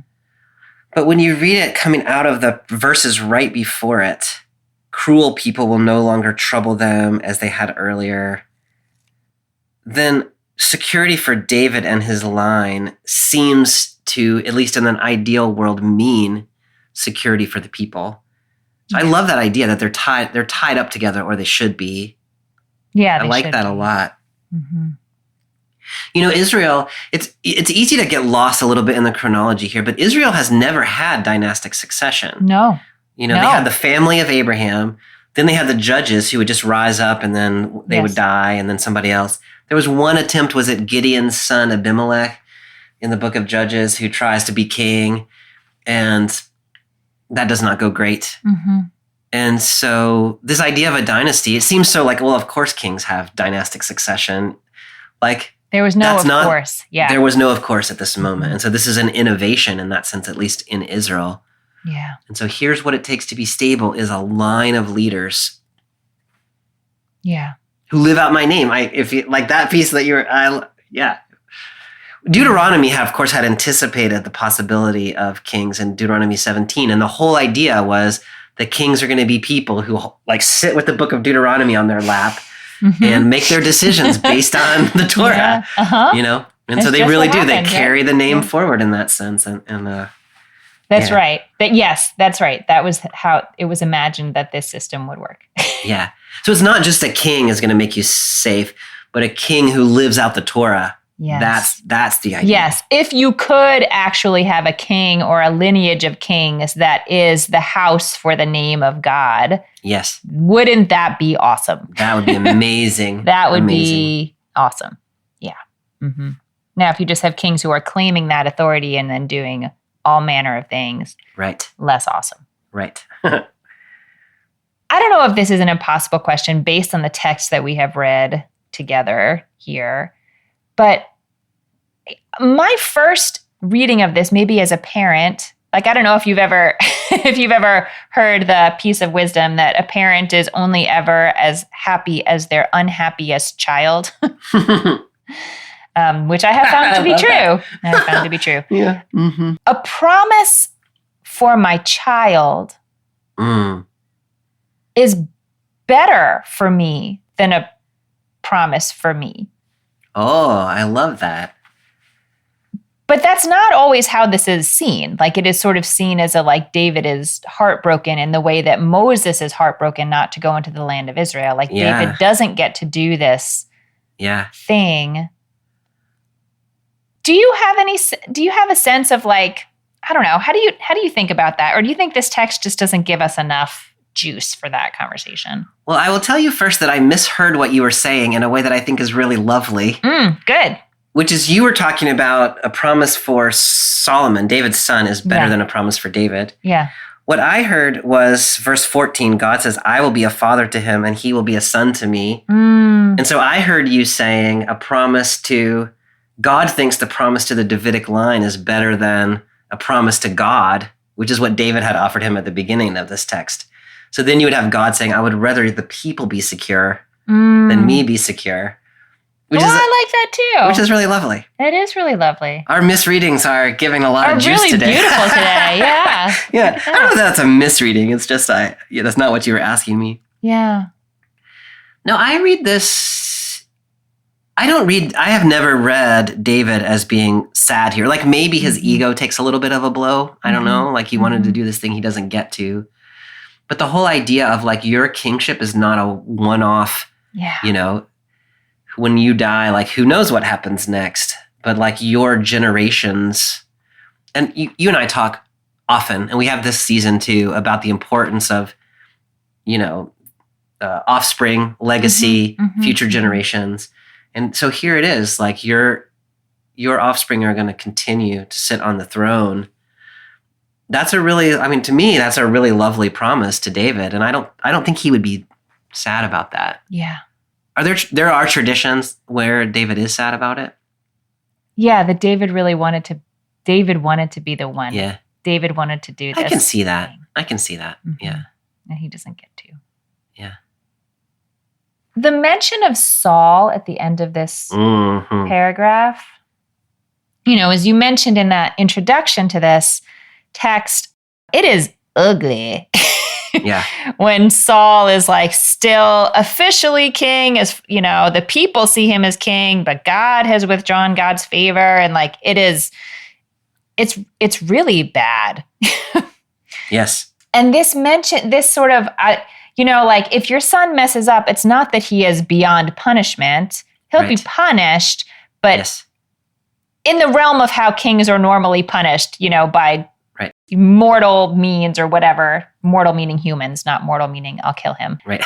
But when you read it coming out of the verses right before it, cruel people will no longer trouble them as they had earlier, then security for David and his line seems to, at least in an ideal world, mean security for the people. So I love that idea that they're tied up together, or they should be. Yeah, I like that a lot. Mm-hmm. Israel, it's easy to get lost a little bit in the chronology here, but Israel has never had dynastic succession. No. They had the family of Abraham, then they had the judges who would just rise up and then they would die, and then somebody else. There was one attempt, was it Gideon's son Abimelech in the book of Judges, who tries to be king, and that does not go great. Mm-hmm. And so this idea of a dynasty, it seems so like, well, of course kings have dynastic succession. Like, there was no of course. Yeah. There was no of course at this moment. And so this is an innovation in that sense, at least in Israel. Yeah. And so here's what it takes to be stable is a line of leaders. Yeah. Who live out my name. If you like that piece that Deuteronomy, of course, had anticipated the possibility of kings in Deuteronomy 17. And the whole idea was that kings are going to be people who like sit with the book of Deuteronomy on their lap and make their decisions based on the Torah, yeah. Uh-huh. And so they really do. They carry the name forward in that sense. That's right. That's right. That was how it was imagined that this system would work. Yeah. So it's not just a king is going to make you safe, but a king who lives out the Torah. Yes. That's the idea. Yes. If you could actually have a king or a lineage of kings that is the house for the name of God. Yes. Wouldn't that be awesome? That would be amazing. That would be awesome. Yeah. Mm-hmm. Now, if you just have kings who are claiming that authority and then doing all manner of things. Right. Less awesome. Right. I don't know if this is an impossible question based on the text that we have read together here, but my first reading of this, maybe as a parent, like, I don't know if you've ever heard the piece of wisdom that a parent is only ever as happy as their unhappiest child. Which I have found to be true. I have found to be true. Yeah. Mm-hmm. A promise for my child is better for me than a promise for me. Oh, I love that. But that's not always how this is seen. Like, it is sort of seen as David is heartbroken in the way that Moses is heartbroken not to go into the land of Israel. Like, David doesn't get to do this thing. Do you have a sense of, like, I don't know, how do you think about that? Or do you think this text just doesn't give us enough juice for that conversation? Well, I will tell you first that I misheard what you were saying in a way that I think is really lovely. Good. Which is, you were talking about a promise for Solomon, David's son, is better than a promise for David. Yeah. What I heard was verse 14, God says, I will be a father to him and he will be a son to me. And so I heard you saying God thinks the promise to the Davidic line is better than a promise to God, which is what David had offered him at the beginning of this text. So then you would have God saying, I would rather the people be secure than me be secure. I like that too. Which is really lovely. It is really lovely. Our misreadings are giving a lot of juice really today. Beautiful today. Yeah. Yeah. I don't know if that's a misreading. It's just, that's not what you were asking me. Yeah. No, I read this. I have never read David as being sad here. Like maybe his ego takes a little bit of a blow. I don't know. Like he wanted to do this thing he doesn't get to. But the whole idea of like your kingship is not a one-off, when you die, like who knows what happens next, but like your generations. And you and I talk often, and we have this season too, about the importance of, offspring, legacy, future generations. And so here it is, like your offspring are going to continue to sit on the throne. That's to me, that's a really lovely promise to David. And I don't think he would be sad about that. Yeah. There are traditions where David is sad about it? Yeah, that David wanted to be the one. Yeah. David wanted to do this. I can see that. Mm-hmm. Yeah. And he doesn't get to. Yeah. The mention of Saul at the end of this paragraph, as you mentioned in that introduction to this text, it is ugly. Yeah. When Saul is like still officially king, as the people see him as king, but God has withdrawn God's favor, and like it's really bad. Yes. And this sort of, like if your son messes up, it's not that he is beyond punishment. He'll be punished, but in the realm of how kings are normally punished, by mortal means or whatever. Mortal meaning humans, not mortal meaning I'll kill him. Right.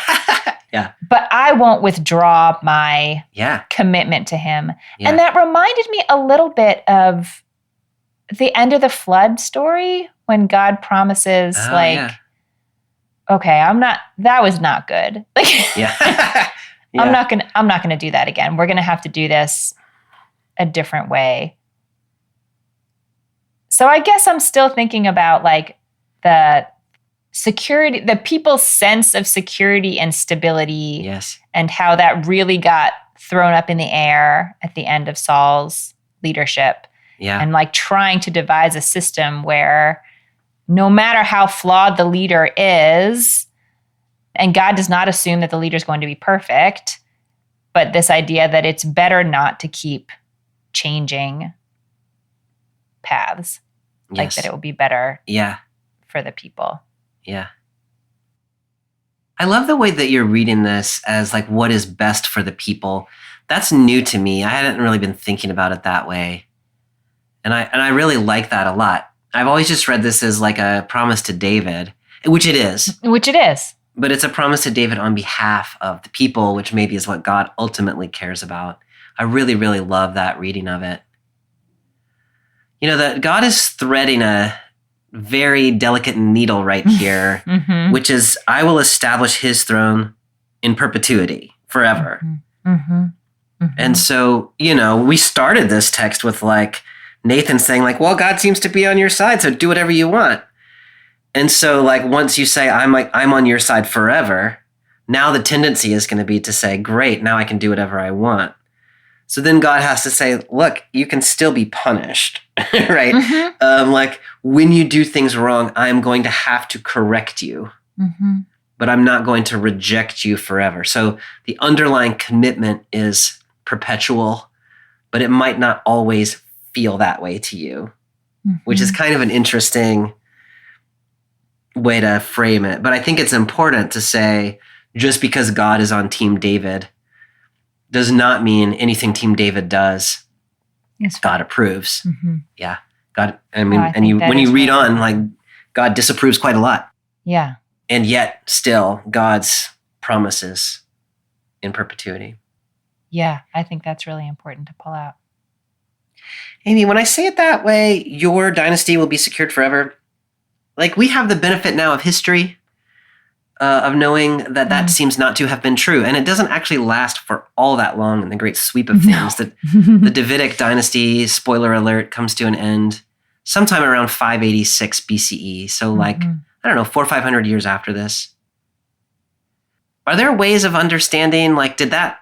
Yeah. But I won't withdraw my commitment to him. Yeah. And that reminded me a little bit of the end of the flood story when God promises okay, that was not good. Yeah. I'm not going to do that again. We're going to have to do this a different way. So I guess I'm still thinking about like the security, the people's sense of security and stability, and how that really got thrown up in the air at the end of Saul's leadership. Yeah. And like trying to devise a system where no matter how flawed the leader is, and God does not assume that the leader is going to be perfect, but this idea that it's better not to keep changing paths. Like that it will be better for the people. Yeah. I love the way that you're reading this as like what is best for the people. That's new to me. I hadn't really been thinking about it that way. And I really like that a lot. I've always just read this as like a promise to David, which it is. But it's a promise to David on behalf of the people, which maybe is what God ultimately cares about. I really, really love that reading of it. That God is threading a very delicate needle right here, which is, I will establish his throne in perpetuity, forever. And so, we started this text with like Nathan saying like, well, God seems to be on your side, so do whatever you want. And so like, once you say, I'm on your side forever, now the tendency is going to be to say, great, now I can do whatever I want. So then God has to say, look, you can still be punished, right? Like when you do things wrong, I'm going to have to correct you, but I'm not going to reject you forever. So the underlying commitment is perpetual, but it might not always feel that way to you, which is kind of an interesting way to frame it. But I think it's important to say, just because God is on Team David does not mean anything Team David does, God approves. Yeah. God, when you read on, like God disapproves quite a lot. Yeah. And yet still God's promises in perpetuity. Yeah. I think that's really important to pull out. Amy, when I say it that way, your dynasty will be secured forever. Like we have the benefit now of history, of knowing that seems not to have been true. And it doesn't actually last for all that long in the great sweep of things. The Davidic dynasty, spoiler alert, comes to an end sometime around 586 BCE. So like, I don't know, 400 or 500 years after this. Are there ways of understanding, like, did that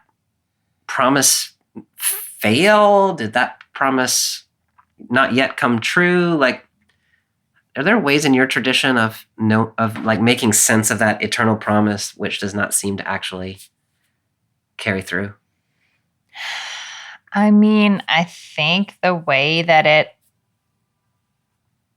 promise fail? Did that promise not yet come true? Like, are there ways in your tradition of like making sense of that eternal promise, which does not seem to actually carry through? I mean, I think the way that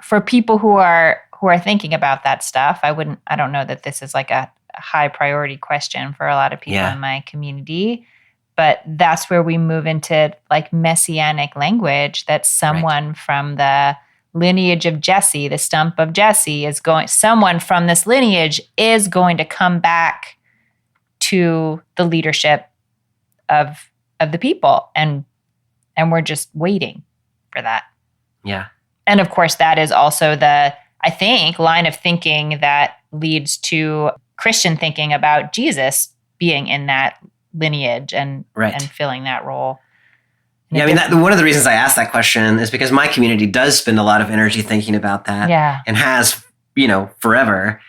for people who are thinking about that stuff, I don't know that this is like a high priority question for a lot of people in my community, but that's where we move into like messianic language, that someone from the lineage of Jesse, the stump of Jesse someone from this lineage is going to come back to the leadership of the people. And we're just waiting for that. Yeah. And of course, that is also the, I think, line of thinking that leads to Christian thinking about Jesus being in that lineage and filling that role. Yeah, I mean, one of the reasons I asked that question is because my community does spend a lot of energy thinking about that, and has, forever.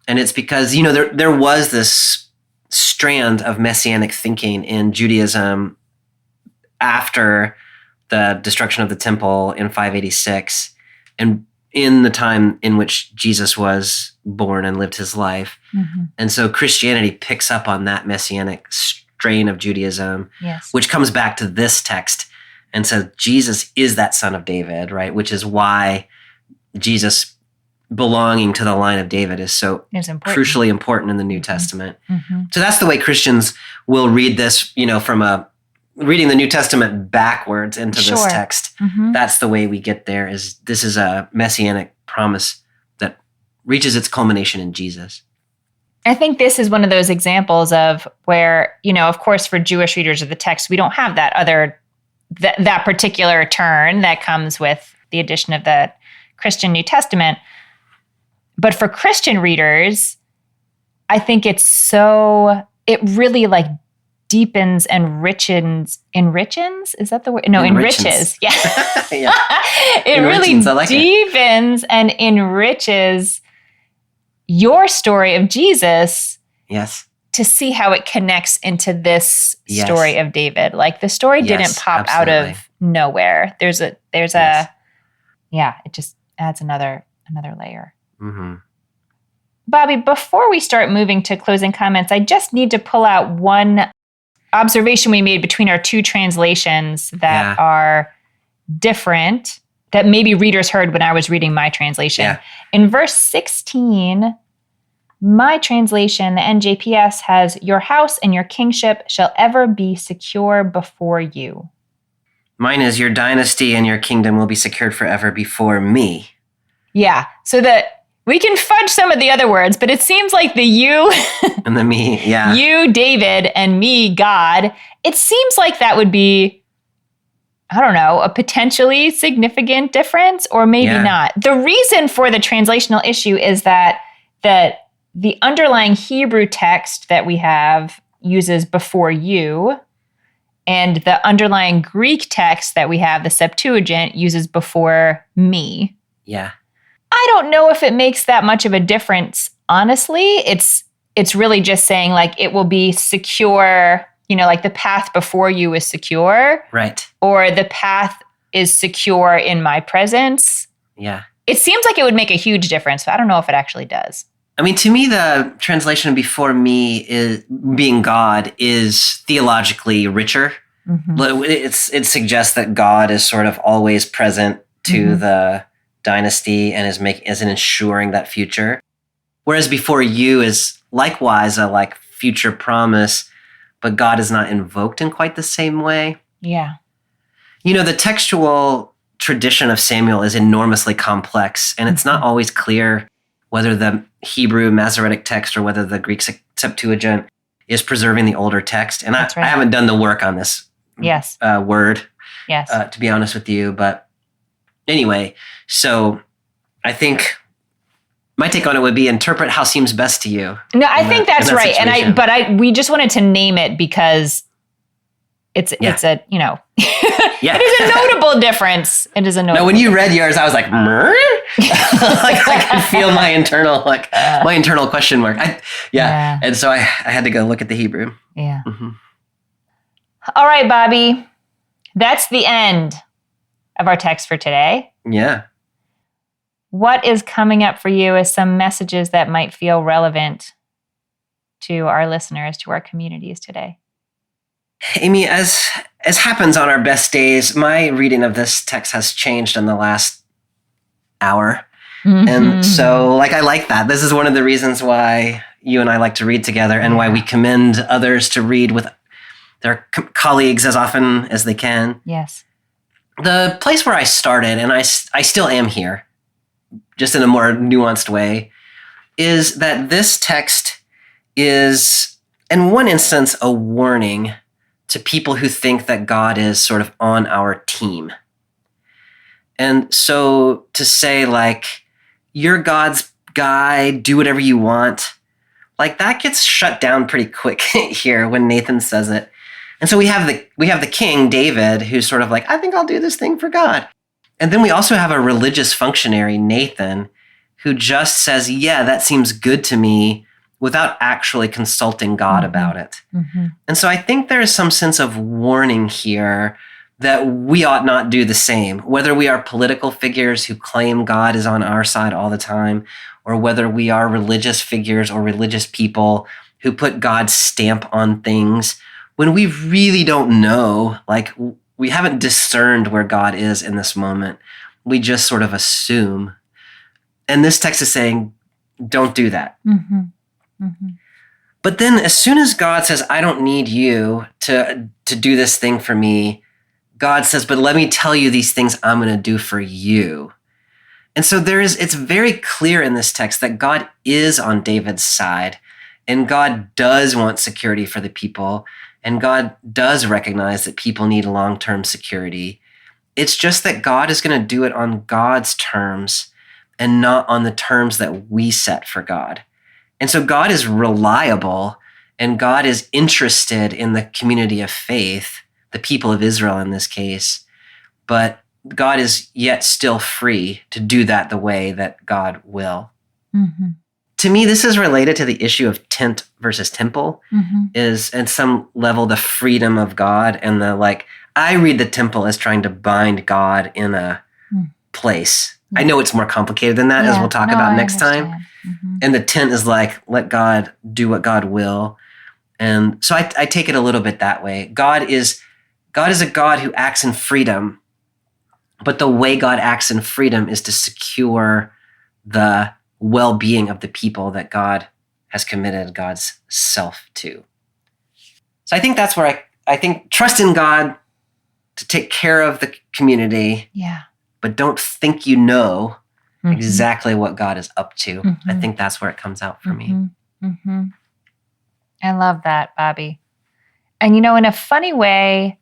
And it's because, there was this strand of messianic thinking in Judaism after the destruction of the temple in 586, and in the time in which Jesus was born and lived his life. Mm-hmm. And so Christianity picks up on that messianic strain of Judaism, which comes back to this text and says Jesus is that son of David, right? Which is why Jesus belonging to the line of David is so crucially important in the New Testament. Mm-hmm. So that's the way Christians will read this, from reading the New Testament backwards into this text. Mm-hmm. That's the way we get there. This is a messianic promise that reaches its culmination in Jesus. I think this is one of those examples of where, of course, for Jewish readers of the text, we don't have that particular turn that comes with the addition of the Christian New Testament. But for Christian readers, I think it really like deepens and enrichens. Is that the word? No, enriches. Yeah. It really deepens and enriches your story of Jesus. Yes. To see how it connects into this story of David. Like the story didn't pop out of nowhere. It just adds another layer. Mm-hmm. Bobby, before we start moving to closing comments, I just need to pull out one observation we made between our two translations that are different, that maybe readers heard when I was reading my translation. Yeah. In verse 16, my translation, the NJPS, has, "Your house and your kingship shall ever be secure before you." Mine is, "Your dynasty and your kingdom will be secured forever before me." Yeah, so that we can fudge some of the other words, but it seems like the you and the me, you, David, and me, God, it seems like that would be, I don't know, a potentially significant difference, or maybe not. The reason for the translational issue is that the underlying Hebrew text that we have uses "before you," and the underlying Greek text that we have, the Septuagint, uses "before me." Yeah. I don't know if it makes that much of a difference, honestly. It's really just saying like it will be secure, like the path before you is secure. Right. Or the path is secure in my presence. Yeah. It seems like it would make a huge difference, but I don't know if it actually does. I mean, to me, the translation "before me" is being God is theologically richer. Mm-hmm. It suggests that God is sort of always present to the dynasty and is ensuring that future. Whereas "before you" is likewise a like future promise, but God is not invoked in quite the same way. Yeah. The textual tradition of Samuel is enormously complex, and it's not always clear whether the Hebrew Masoretic text or whether the Greek Septuagint is preserving the older text. And I haven't done the work on this word, to be honest with you. But anyway, so I think my take on it would be interpret how seems best to you. No, I think that's right. Situation. We just wanted to name it because it's a, Yeah. It is a notable difference. It is a notable No, when you read yours, I was like, "Mrr?" Like I could feel my internal question mark. Yeah. And so I had to go look at the Hebrew. Yeah. Mm-hmm. All right, Bobby. That's the end of our text for today. Yeah. What is coming up for you as some messages that might feel relevant to our listeners, to our communities today? Amy, as happens on our best days, my reading of this text has changed in the last hour. Mm-hmm. And so, I like that. This is one of the reasons why you and I like to read together and why we commend others to read with their colleagues as often as they can. Yes. The place where I started, and I still am here, just in a more nuanced way, is that this text is, in one instance, a warning to people who think that God is sort of on our team. And so to say, you're God's guy, do whatever you want, that gets shut down pretty quick here when Nathan says it. And so we have the king, David, who's sort of I think I'll do this thing for God. And then we also have a religious functionary, Nathan, who just says, yeah, that seems good to me, without actually consulting God about it. Mm-hmm. And so I think there is some sense of warning here that we ought not do the same, whether we are political figures who claim God is on our side all the time, or whether we are religious figures or religious people who put God's stamp on things when we really don't know, we haven't discerned where God is in this moment. We just sort of assume. And this text is saying, don't do that. Mm-hmm. Mm-hmm. But then as soon as God says, I don't need you to do this thing for me, God says, but let me tell you these things I'm going to do for you. And so it's very clear in this text that God is on David's side, and God does want security for the people, and God does recognize that people need long-term security. It's just that God is going to do it on God's terms and not on the terms that we set for God. And so God is reliable, and God is interested in the community of faith, the people of Israel in this case, but God is yet still free to do that the way that God will. Mm-hmm. To me, this is related to the issue of tent versus temple, is at some level the freedom of God and I read the temple as trying to bind God in a place. Yeah. I know it's more complicated than that, as we'll talk about next time. Mm-hmm. And the tent is let God do what God will. And so I take it a little bit that way. God is a God who acts in freedom, but the way God acts in freedom is to secure the well-being of the people that God has committed God's self to. So I think that's where I think trust in God to take care of the community. Yeah. But don't think you know exactly what God is up to. Mm-hmm. I think that's where it comes out for me. Mm-hmm. I love that, Bobby. And in a funny way,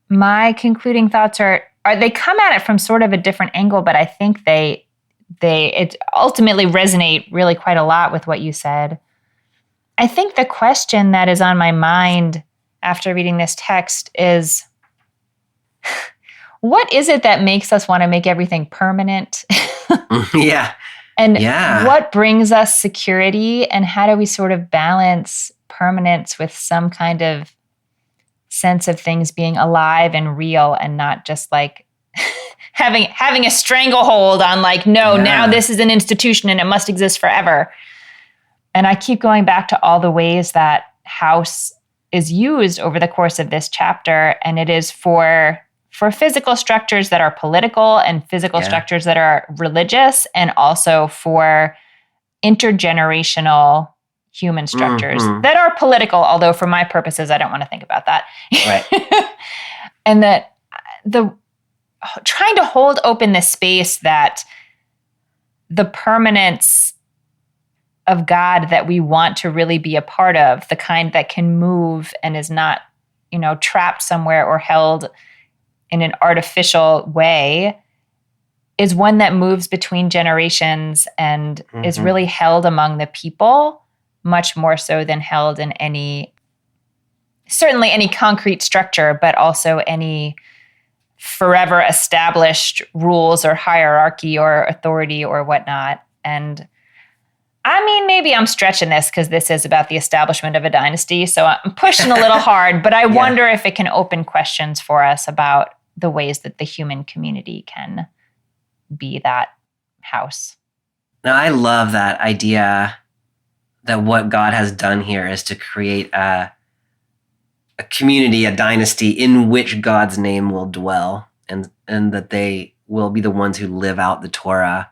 my concluding thoughts are they come at it from sort of a different angle, but I think it ultimately resonate really quite a lot with what you said. I think the question that is on my mind after reading this text is, what is it that makes us want to make everything permanent? Yeah. And what brings us security, and how do we sort of balance permanence with some kind of sense of things being alive and real, and not just having a stranglehold on now this is an institution and it must exist forever. And I keep going back to all the ways that house is used over the course of this chapter, and it is for physical structures that are political and physical structures that are religious, and also for intergenerational human structures that are political, although for my purposes, I don't want to think about that. Right. And that trying to hold open the space that the permanence of God that we want to really be a part of, the kind that can move and is not, trapped somewhere or held in an artificial way, is one that moves between generations and is really held among the people much more so than held in any certainly any concrete structure, but also any forever established rules or hierarchy or authority or whatnot. And I mean, maybe I'm stretching this because this is about the establishment of a dynasty. So I'm pushing a little hard, but I wonder if it can open questions for us about the ways that the human community can be that house. Now, I love that idea that what God has done here is to create a community, a dynasty in which God's name will dwell, and that they will be the ones who live out the Torah,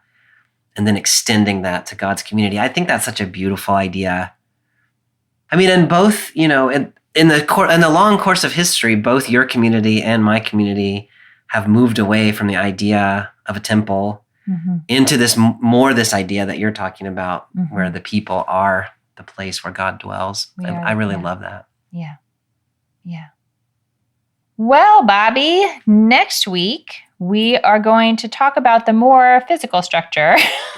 and then extending that to God's community. I think that's such a beautiful idea. I mean, in both, in the long course of history, both your community and my community have moved away from the idea of a temple into this idea that you're talking about, where the people are the place where God dwells. I really love that. Yeah. Yeah. Well, Bobby, next week we are going to talk about the more physical structure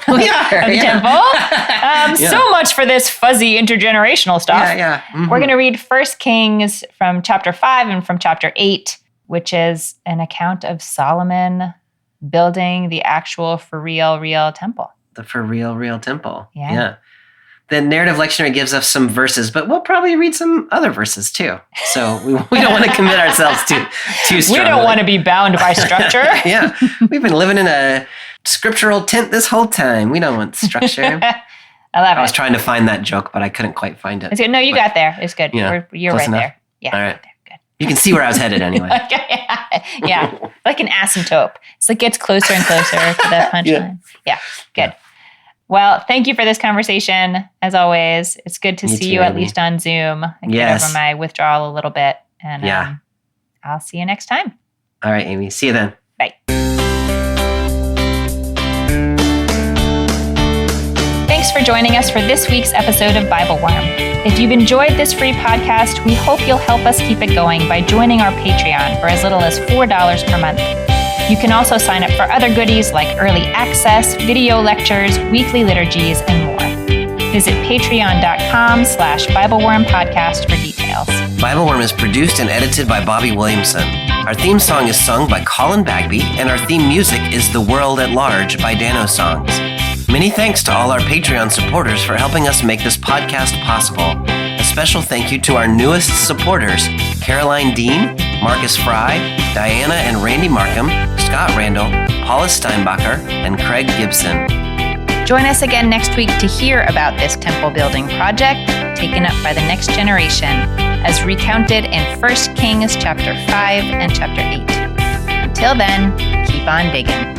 of the temple. So much for this fuzzy intergenerational stuff. We're going to read 1 Kings from chapter 5 and from chapter 8, which is an account of Solomon building the actual for real temple. The for real temple. Yeah. The narrative lectionary gives us some verses, but we'll probably read some other verses too. So we don't want to commit ourselves too strongly. We don't want to be bound by structure. Yeah. We've been living in a scriptural tent this whole time. We don't want structure. I love it. I was trying to find that joke, but I couldn't quite find it. It's good. No, you got there. It's good. You're right enough? there. Yeah. All right. Right there. Good. You can see where I was headed anyway. Yeah. Like an asymptote. It's like gets closer and closer to the punchline. Yeah. Good. Well, thank you for this conversation. As always, it's good to see you at least on Zoom. I get over my withdrawal a little bit. And I'll see you next time. All right, Amy. See you then. Bye. Thanks for joining us for this week's episode of Bible Worm. If you've enjoyed this free podcast, we hope you'll help us keep it going by joining our Patreon for as little as $4 per month. You can also sign up for other goodies like early access, video lectures, weekly liturgies, and more. Visit patreon.com/BibleWormPodcast for details. Bible Worm is produced and edited by Bobby Williamson. Our theme song is sung by Colin Bagby, and our theme music is The World at Large by Dano Songs. Many thanks to all our Patreon supporters for helping us make this podcast possible. A special thank you to our newest supporters, Caroline Dean, Marcus Fry, Diana and Randy Markham, Scott Randall, Paula Steinbacher, and Craig Gibson. Join us again next week to hear about this temple building project taken up by the next generation, as recounted in 1 Kings chapter 5 and chapter 8. Until then, keep on digging.